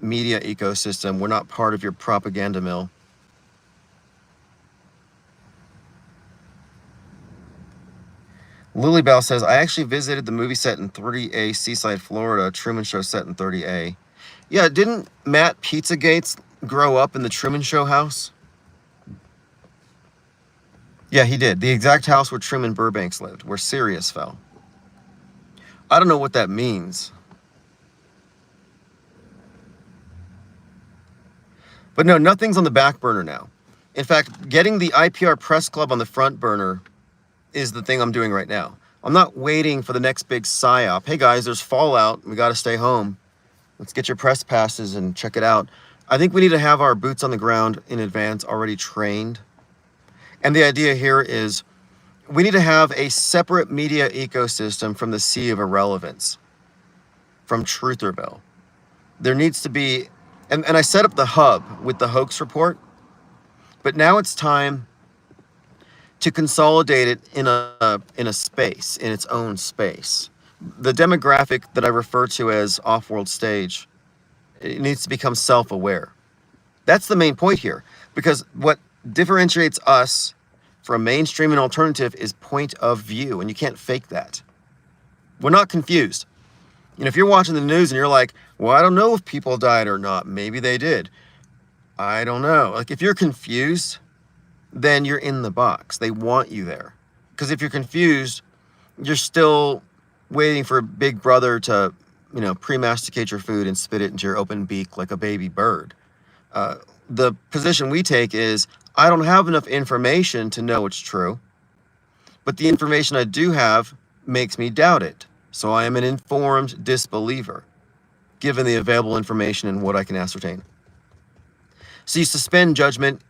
media ecosystem. We're not part of your propaganda mill. Lilybell says, I actually visited the movie set in 30A Seaside, Florida, Truman Show set in 30A. Yeah, didn't Matt Pizzagates grow up in the Truman Show house? Yeah, he did. The exact house where Truman Burbanks lived, where Sirius fell. I don't know what that means. But no, nothing's on the back burner now. In fact, getting the IPR Press Club on the front burner is the thing I'm doing right now. I'm not waiting for the next big PSYOP. Hey guys, there's Fallout. We got to stay home. Let's get your press passes and check it out. I think we need to have our boots on the ground in advance already trained. And the idea here is we need to have a separate media ecosystem from the sea of irrelevance, from Trutherville. There needs to be, and I set up the hub with the hoax report, but now it's time to consolidate it in a space, in its own space. The demographic that I refer to as off-world stage, it needs to become self-aware. That's the main point here, because what differentiates us from mainstream and alternative is point of view, and you can't fake that. We're not confused. If you're watching the news and you're like, well, I don't know if people died or not, maybe they did. I don't know. Like, if you're confused, then you're in the box. They want you there. Because if you're confused, you're still waiting for Big Brother to, pre-masticate your food and spit it into your open beak like a baby bird. The position we take is, I don't have enough information to know it's true, but the information I do have makes me doubt it. So I am an informed disbeliever, given the available information and what I can ascertain. So you suspend judgment,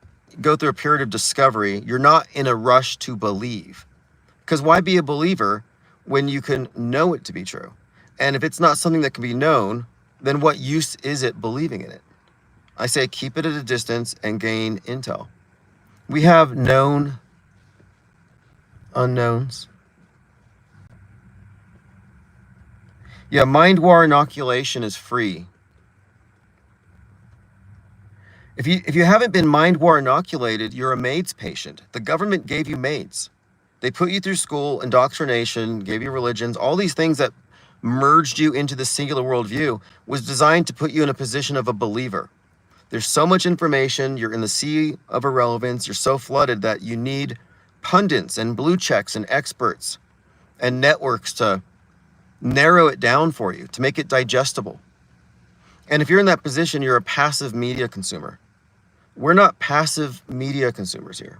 go through a period of discovery. You're not in a rush to believe. Because why be a believer when you can know it to be true? And if it's not something that can be known, then what use is it believing in it? I say keep it at a distance and gain intel. We have known unknowns. Yeah, mind war inoculation is free. If you haven't been mind war inoculated, you're a MAIDS patient. The government gave you MAIDS. They put you through school, indoctrination, gave you religions, all these things that merged you into the singular worldview was designed to put you in a position of a believer. There's so much information, you're in the sea of irrelevance, you're so flooded that you need pundits and blue checks and experts and networks to narrow it down for you, to make it digestible. And if you're in that position, you're a passive media consumer. We're not passive media consumers here.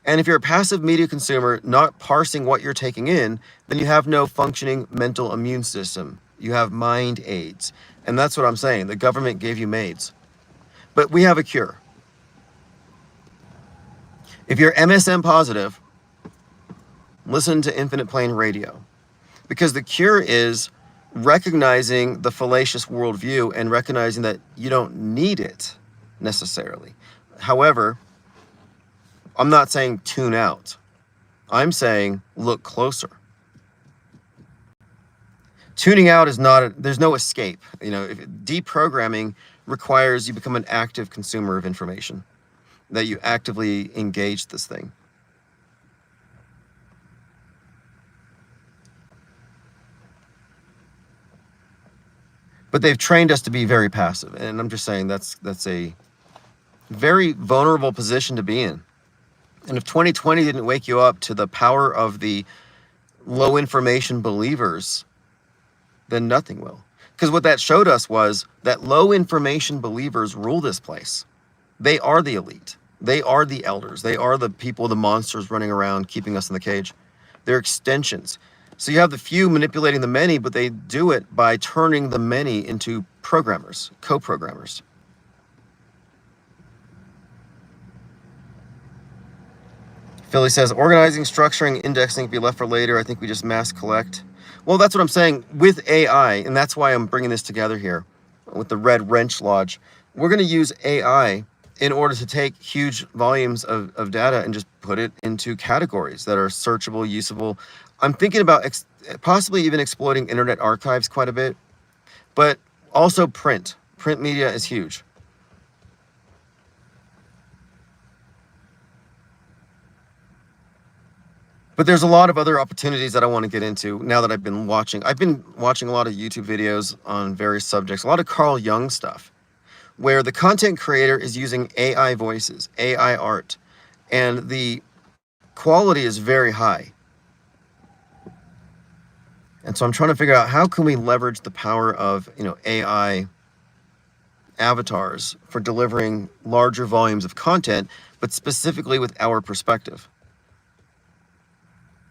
And if you're a passive media consumer, not parsing what you're taking in, then you have no functioning mental immune system. You have mind aids. And that's what I'm saying. The government gave you MAIDS. But we have a cure. If you're MSM positive, listen to Infinite Plane Radio. Because the cure is recognizing the fallacious worldview and recognizing that you don't need it necessarily. However, I'm not saying tune out. I'm saying look closer. Tuning out is not, there's no escape. Deprogramming requires you become an active consumer of information, that you actively engage this thing. But they've trained us to be very passive. And I'm just saying that's a very vulnerable position to be in. And if 2020 didn't wake you up to the power of the low information believers, then nothing will. Because what that showed us was that low information believers rule this place. They are the elite. They are the elders. They are the people, the monsters running around keeping us in the cage. They're extensions. So you have the few manipulating the many, but they do it by turning the many into programmers, co-programmers. Philly says, organizing, structuring, indexing can be left for later. I think we just mass collect. Well, that's what I'm saying with AI, and that's why I'm bringing this together here with the Red Wrench Lodge. We're going to use AI in order to take huge volumes of data and just put it into categories that are searchable, usable. I'm thinking about possibly even exploiting internet archives quite a bit, but also print. Print media is huge. But there's a lot of other opportunities that I want to get into now that I've been watching. I've been watching a lot of YouTube videos on various subjects, a lot of Carl Jung stuff, where the content creator is using AI voices, AI art, and the quality is very high. And so I'm trying to figure out how can we leverage the power of, AI avatars for delivering larger volumes of content, but specifically with our perspective.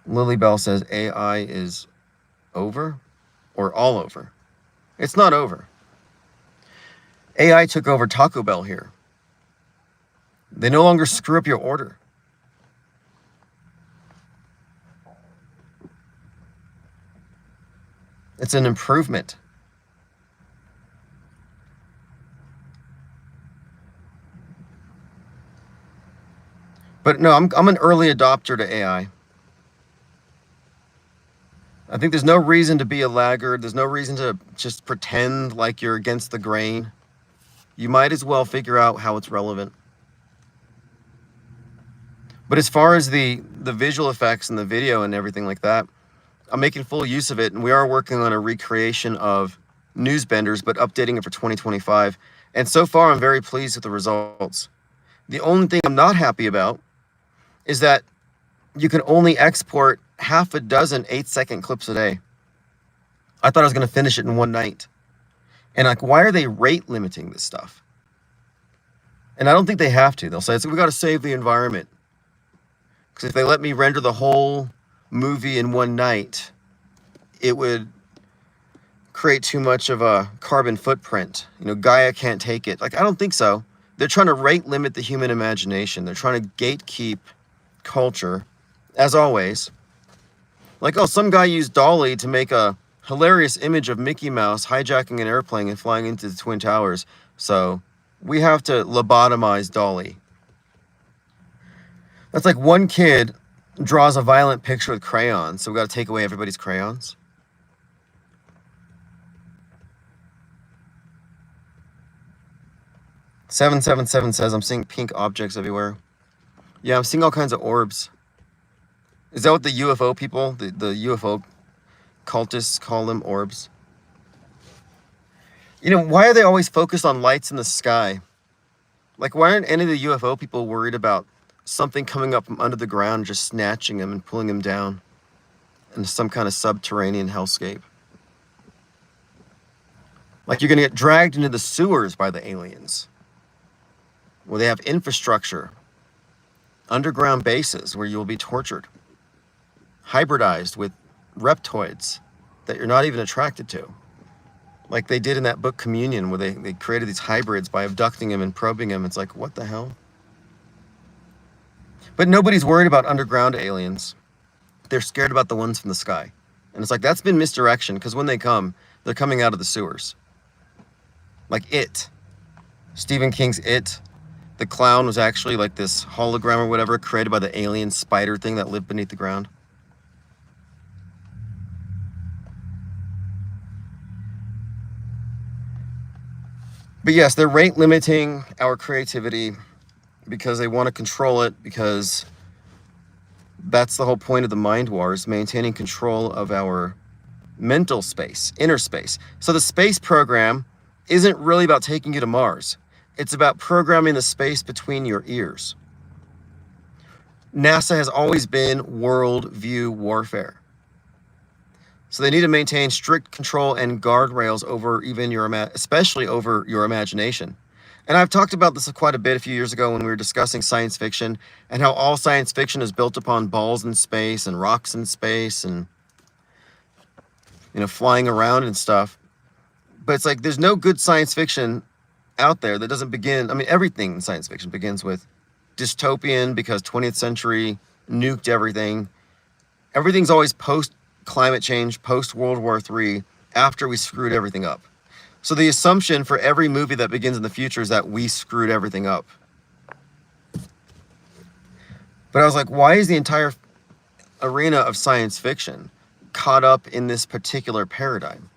Lily Bell says AI is over or all over. It's not over. AI took over Taco Bell here. They no longer screw up your order. It's an improvement. But no, I'm an early adopter to AI. I think there's no reason to be a laggard. There's no reason to just pretend like you're against the grain. You might as well figure out how it's relevant. But as far as the visual effects and the video and everything like that, I'm making full use of it, and we are working on a recreation of Newsbenders, but updating it for 2025. And so far, I'm very pleased with the results. The only thing I'm not happy about is that you can only export half a dozen 8-second clips a day. I thought I was going to finish it in one night. And why are they rate limiting this stuff? And I don't think they have to. They'll say, we got to save the environment. Because if they let me render the whole movie in one night, it would create too much of a carbon footprint. Gaia can't take it. I don't think so. They're trying to rate limit the human imagination. They're trying to gatekeep culture, as always. Some guy used Dolly to make a hilarious image of Mickey Mouse hijacking an airplane and flying into the Twin Towers. So we have to lobotomize Dolly. That's like one kid draws a violent picture with crayons, so we got to take away everybody's crayons. "777 says, I'm seeing pink objects everywhere. Yeah, I'm seeing all kinds of orbs. Is that what the UFO people, the UFO cultists call them, orbs? Why are they always focused on lights in the sky? Why aren't any of the UFO people worried about something coming up from under the ground, just snatching them and pulling them down into some kind of subterranean hellscape? You're going to get dragged into the sewers by the aliens, where they have infrastructure, underground bases where you will be tortured, hybridized with reptoids that you're not even attracted to. Like they did in that book Communion, where they created these hybrids by abducting him and probing him. It's like, what the hell? But nobody's worried about underground aliens. They're scared about the ones from the sky. And it's like, that's been misdirection, because when they come, they're coming out of the sewers. Like It. Stephen King's It. The clown was actually like this hologram or whatever created by the alien spider thing that lived beneath the ground. But yes, they're rate limiting our creativity because they want to control it, because that's the whole point of the mind wars, maintaining control of our mental space, inner space. So the space program isn't really about taking you to Mars. It's about programming the space between your ears. NASA has always been world view warfare. So they need to maintain strict control and guardrails over even especially over your imagination. And I've talked about this quite a bit a few years ago when we were discussing science fiction, and how all science fiction is built upon balls in space and rocks in space and, flying around and stuff. But it's like, there's no good science fiction out there that doesn't begin, everything in science fiction begins with dystopian, because 20th century nuked everything. Everything's always post climate change, post World War III, after we screwed everything up. So the assumption for every movie that begins in the future is that we screwed everything up. But I was like, why is the entire arena of science fiction caught up in this particular paradigm?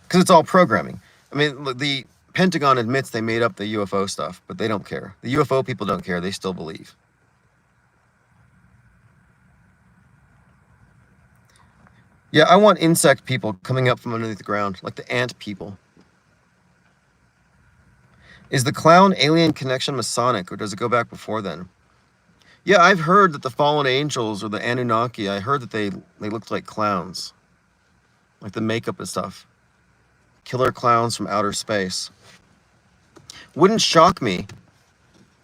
Because it's all programming. The Pentagon admits they made up the UFO stuff, but they don't care. The UFO people don't care. They still believe. Yeah, I want insect people coming up from underneath the ground, like the ant people. Is the clown alien connection Masonic, or does it go back before then? Yeah, I've heard that the fallen angels or the Anunnaki, I heard that they looked like clowns. Like the makeup and stuff. Killer clowns from outer space. Wouldn't shock me,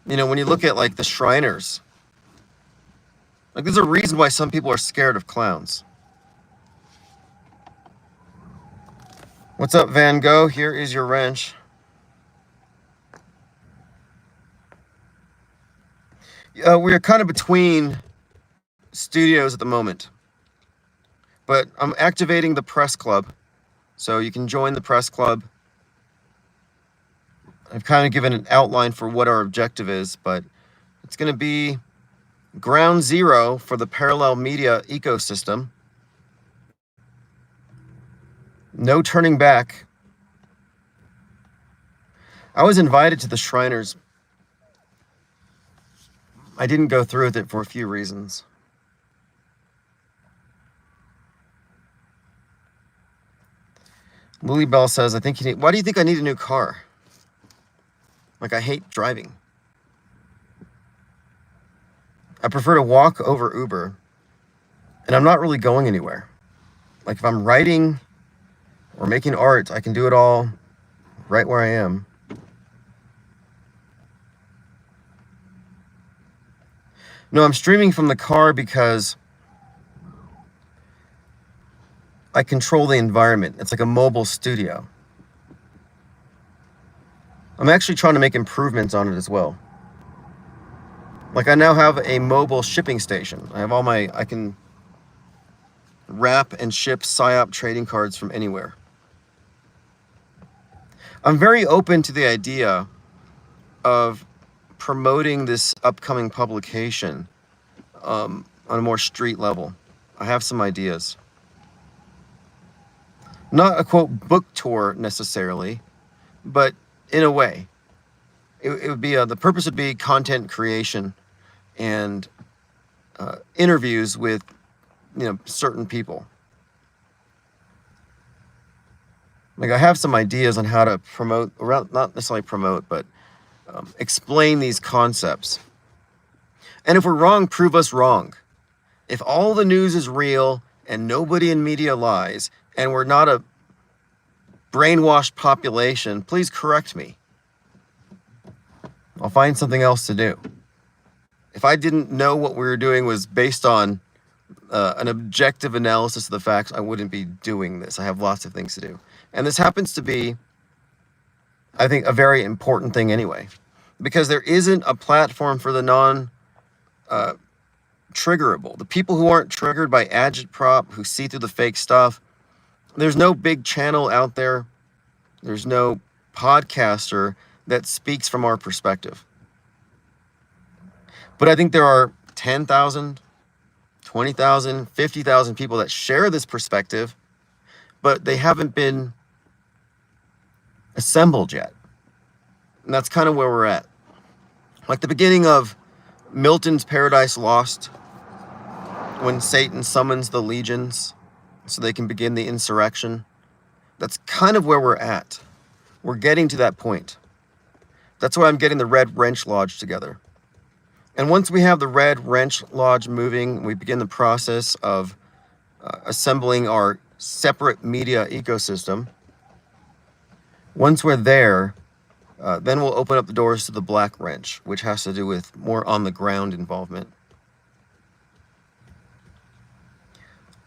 when you look at like the Shriners. Like there's a reason why some people are scared of clowns. What's up, Van Gogh? Here is your wrench. We're kind of between studios at the moment. But I'm activating the press club. So you can join the press club. I've kind of given an outline for what our objective is, but it's going to be ground zero for the parallel media ecosystem. No turning back. I was invited to the Shriners. I didn't go through with it for a few reasons. Lily Bell says, why do you think I need a new car? Like, I hate driving. I prefer to walk over Uber. And I'm not really going anywhere. Like, if I'm writing or making art, I can do it all right where I am. No, I'm streaming from the car because I control the environment. It's like a mobile studio. I'm actually trying to make improvements on it as well. Like I now have a mobile shipping station. I can wrap and ship PSYOP trading cards from anywhere. I'm very open to the idea of promoting this upcoming publication on a more street level. I have some ideas. Not a quote book tour necessarily, but in a way. It would be the purpose would be content creation and interviews with certain people. Like I have some ideas on how to promote, or not necessarily promote, but explain these concepts. And if we're wrong, prove us wrong. If all the news is real and nobody in media lies, and we're not a brainwashed population, please correct me. I'll find something else to do. If I didn't know what we were doing was based on an objective analysis of the facts, I wouldn't be doing this. I have lots of things to do. And this happens to be, I think, a very important thing anyway, because there isn't a platform for the non-triggerable. The people who aren't triggered by agitprop, who see through the fake stuff, there's no big channel out there. There's no podcaster that speaks from our perspective. But I think there are 10,000, 20,000, 50,000 people that share this perspective, but they haven't been assembled yet. And that's kind of where we're at. Like the beginning of Milton's Paradise Lost, when Satan summons the legions so they can begin the insurrection. That's kind of where we're at. We're getting to that point. That's why I'm getting the Red Wrench Lodge together. And once we have the Red Wrench Lodge moving, we begin the process of assembling our separate media ecosystem. Once we're there, then we'll open up the doors to the Black Wrench, which has to do with more on-the-ground involvement.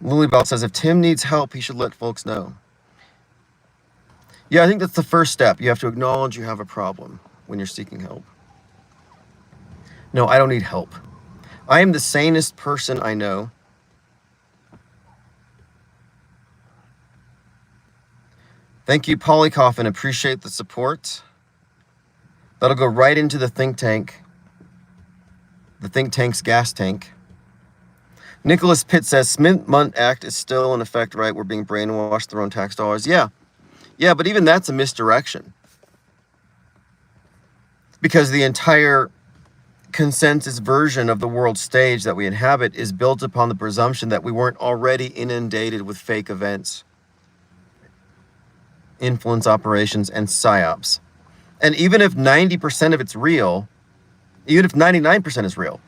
Lilybell says, if Tim needs help, he should let folks know. Yeah, I think that's the first step. You have to acknowledge you have a problem when you're seeking help. No, I don't need help. I am the sanest person I know. Thank you, Polycoffin. Appreciate the support. That'll go right into the think tank. The think tank's gas tank. Nicholas Pitt says, Smith-Mundt Act is still in effect, right? We're being brainwashed through our own tax dollars. Yeah, but even that's a misdirection. Because the entire consensus version of the world stage that we inhabit is built upon the presumption that we weren't already inundated with fake events, influence operations, and psyops. And even if 90% of it's real, even if 99% is real,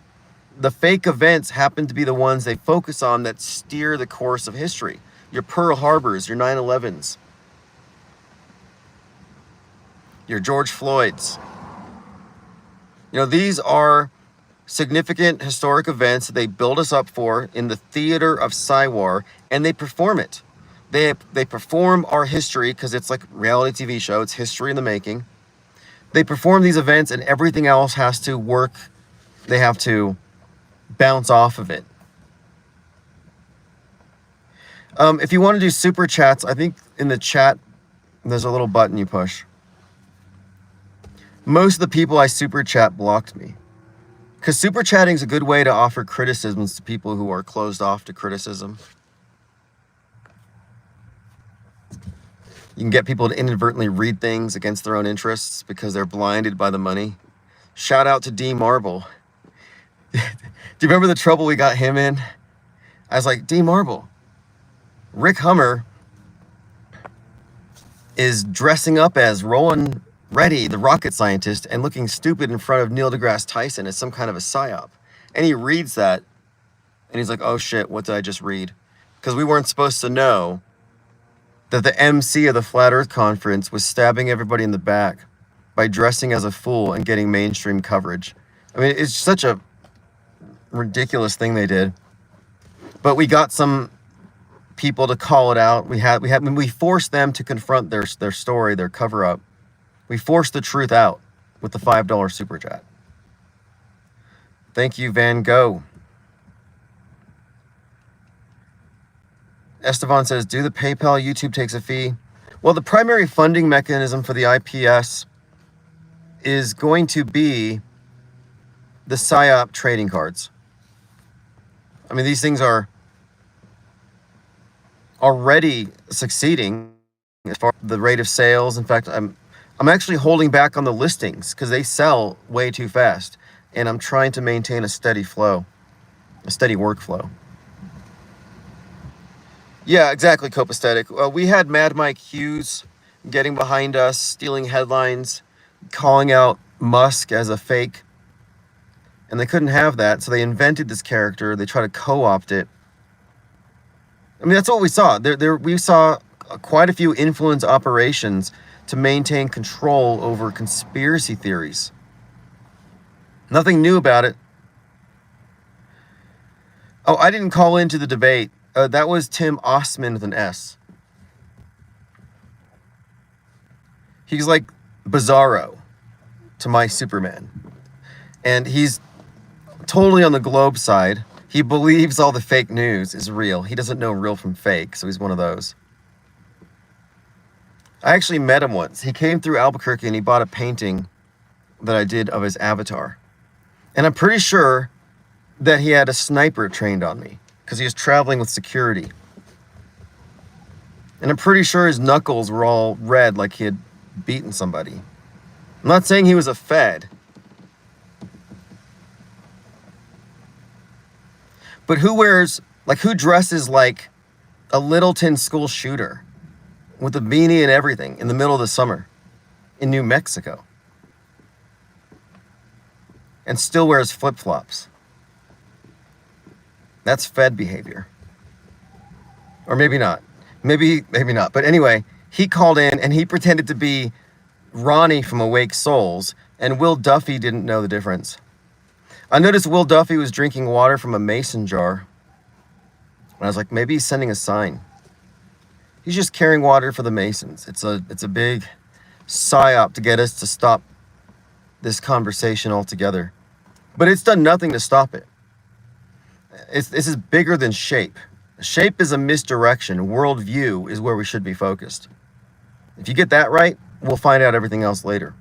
the fake events happen to be the ones they focus on that steer the course of history. Your Pearl Harbors, your 9/11s, your George Floyds. You know, these are significant historic events that they build us up for in the theater of Psywar, and they perform it. They perform our history because it's like a reality TV show. It's history in the making. They perform these events, and everything else has to work. They have to bounce off of it. If you want to do super chats, I think in the chat there's a little button you push. Most of the people I super chat blocked me, because super chatting is a good way to offer criticisms to people who are closed off to criticism. You can get people to inadvertently read things against their own interests because they're blinded by the money. Shout out to D Marble. Do you remember the trouble we got him in? I was like, D Marble, Rick Hummer is dressing up as Roland Reddy, the rocket scientist, and looking stupid in front of Neil deGrasse Tyson as some kind of a psyop. And he reads that, and he's like, oh shit, what did I just read? Because we weren't supposed to know that the MC of the Flat Earth Conference was stabbing everybody in the back by dressing as a fool and getting mainstream coverage. I mean, it's such a ridiculous thing they did. But we got some people to call it out. We forced them to confront their story, their cover-up. We forced the truth out with the $5 super chat. Thank you, Van Gogh. Esteban says, do the PayPal YouTube takes a fee? Well, the primary funding mechanism for the IPS is going to be the PSYOP trading cards. I mean, these things are already succeeding as far as the rate of sales. In fact, I'm actually holding back on the listings because they sell way too fast. And I'm trying to maintain a steady flow, a steady workflow. Yeah, exactly, Copaesthetic. We had Mad Mike Hughes getting behind us, stealing headlines, calling out Musk as a fake. And they couldn't have that, so they invented this character. They tried to co-opt it. I mean, that's what we saw. We saw quite a few influence operations to maintain control over conspiracy theories. Nothing new about it. Oh, I didn't call into the debate. That was Tim Osman with an S. He's like Bizarro to my Superman. And he's totally on the Globe side. He believes all the fake news is real. He doesn't know real from fake, so he's one of those. I actually met him once. He came through Albuquerque and he bought a painting that I did of his avatar. And I'm pretty sure that he had a sniper trained on me because he was traveling with security. And I'm pretty sure his knuckles were all red like he had beaten somebody. I'm not saying he was a Fed. But who dresses like a Littleton school shooter with a beanie and everything in the middle of the summer in New Mexico and still wears flip-flops? That's Fed behavior. Or maybe not. Maybe not. But anyway, he called in and he pretended to be Ronnie from Awake Souls, and Will Duffy didn't know the difference. I noticed Will Duffy was drinking water from a mason jar. And I was like, maybe he's sending a sign. He's just carrying water for the Masons. It's a big psyop to get us to stop this conversation altogether. But it's done nothing to stop it. This is bigger than shape. Shape is a misdirection. Worldview is where we should be focused. If you get that right, we'll find out everything else later.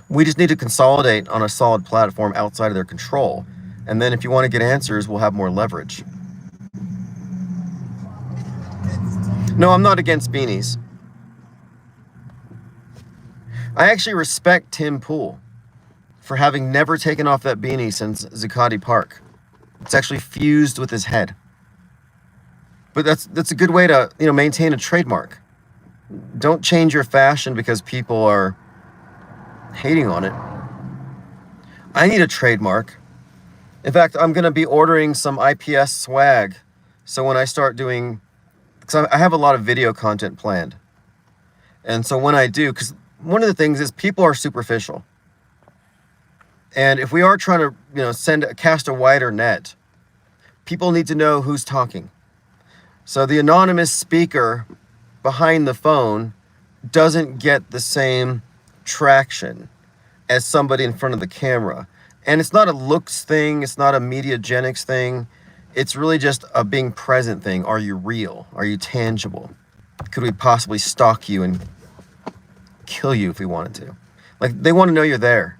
We just need to consolidate on a solid platform outside of their control. And then if you want to get answers, we'll have more leverage. No, I'm not against beanies. I actually respect Tim Pool for having never taken off that beanie since Zuccotti Park. It's actually fused with his head. But that's a good way to, maintain a trademark. Don't change your fashion because people are hating on it. I need a trademark. In fact, I'm going to be ordering some IPS swag. So when I start doing, because I have a lot of video content planned. And so when I do, because one of the things is people are superficial. And if we are trying to, cast a wider net, people need to know who's talking. So the anonymous speaker behind the phone doesn't get the same traction as somebody in front of the camera. And it's not a looks thing. It's not a mediagenics thing. It's really just a being present thing. Are you real? Are you tangible? Could we possibly stalk you and kill you if we wanted to? Like, they want to know you're there.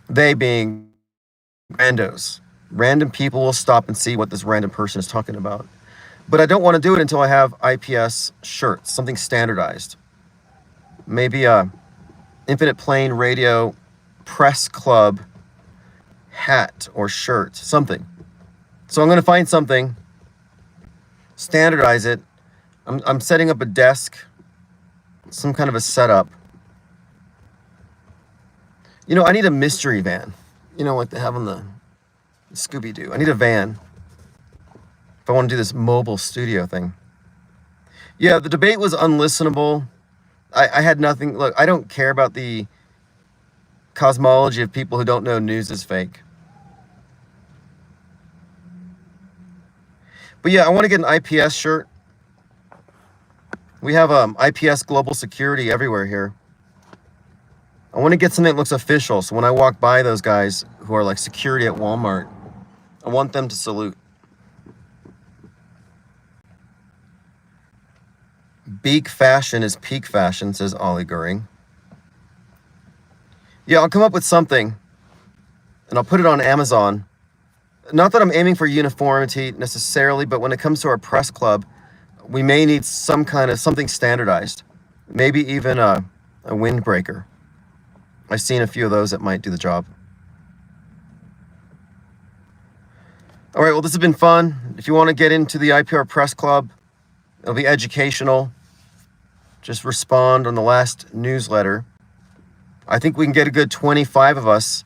They being randos. Random people will stop and see what this random person is talking about. But I don't want to do it until I have IPS shirts, something standardized. Maybe a Infinite Plane Radio Press Club hat or shirt, something. So I'm going to find something, standardize it. I'm setting up a desk, some kind of a setup. I need a mystery van. Like they have on the Scooby-Doo. I need a van if I want to do this mobile studio thing. Yeah, the debate was unlistenable. I had nothing. Look, I don't care about the cosmology of people who don't know news is fake. But yeah, I want to get an IPS shirt. We have IPS Global Security everywhere here. I want to get something that looks official, so when I walk by those guys who are like security at Walmart, I want them to salute. Beak fashion is peak fashion, says Ollie Goering. Yeah, I'll come up with something, and I'll put it on Amazon. Not that I'm aiming for uniformity necessarily, but when it comes to our press club, we may need some kind of something standardized. Maybe even a windbreaker. I've seen a few of those that might do the job. All right, well, this has been fun. If you want to get into the IPR Press Club, it'll be educational. Just respond on the last newsletter. I think we can get a good 25 of us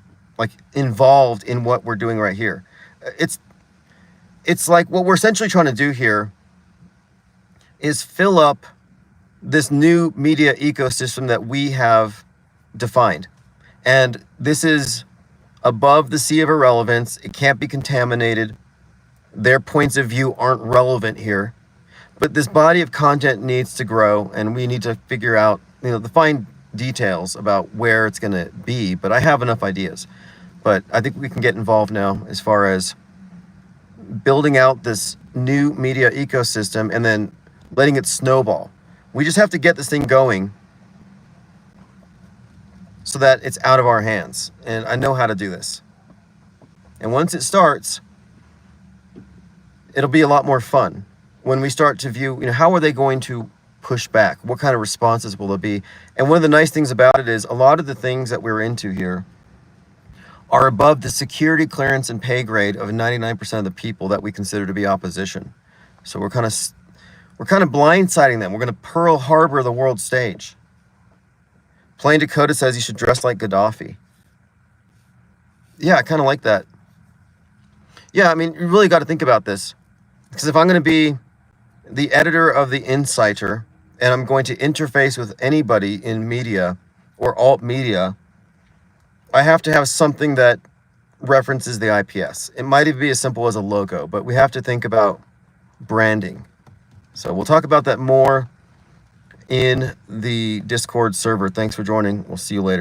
involved in what we're doing right here. It's like what we're essentially trying to do here is fill up this new media ecosystem that we have defined. And this is above the sea of irrelevance. It can't be contaminated. Their points of view aren't relevant here. But this body of content needs to grow, and we need to figure out, the fine details about where it's going to be. But I have enough ideas. But I think we can get involved now as far as building out this new media ecosystem and then letting it snowball. We just have to get this thing going so that it's out of our hands. And I know how to do this. And once it starts, it'll be a lot more fun. When we start to view, how are they going to push back? What kind of responses will there be? And one of the nice things about it is a lot of the things that we're into here are above the security clearance and pay grade of 99% of the people that we consider to be opposition. So we're kind of blindsiding them. We're going to Pearl Harbor the world stage. Plain Dakota says you should dress like Gaddafi. Yeah, I kind of like that. Yeah, I mean, you really got to think about this. Because if I'm going to be the editor of The Insider and I'm going to interface with anybody in media or alt media, I have to have something that references the IPS. It might even be as simple as a logo, but we have to think about branding. So we'll talk about that more in the Discord server. Thanks for joining. We'll see you later.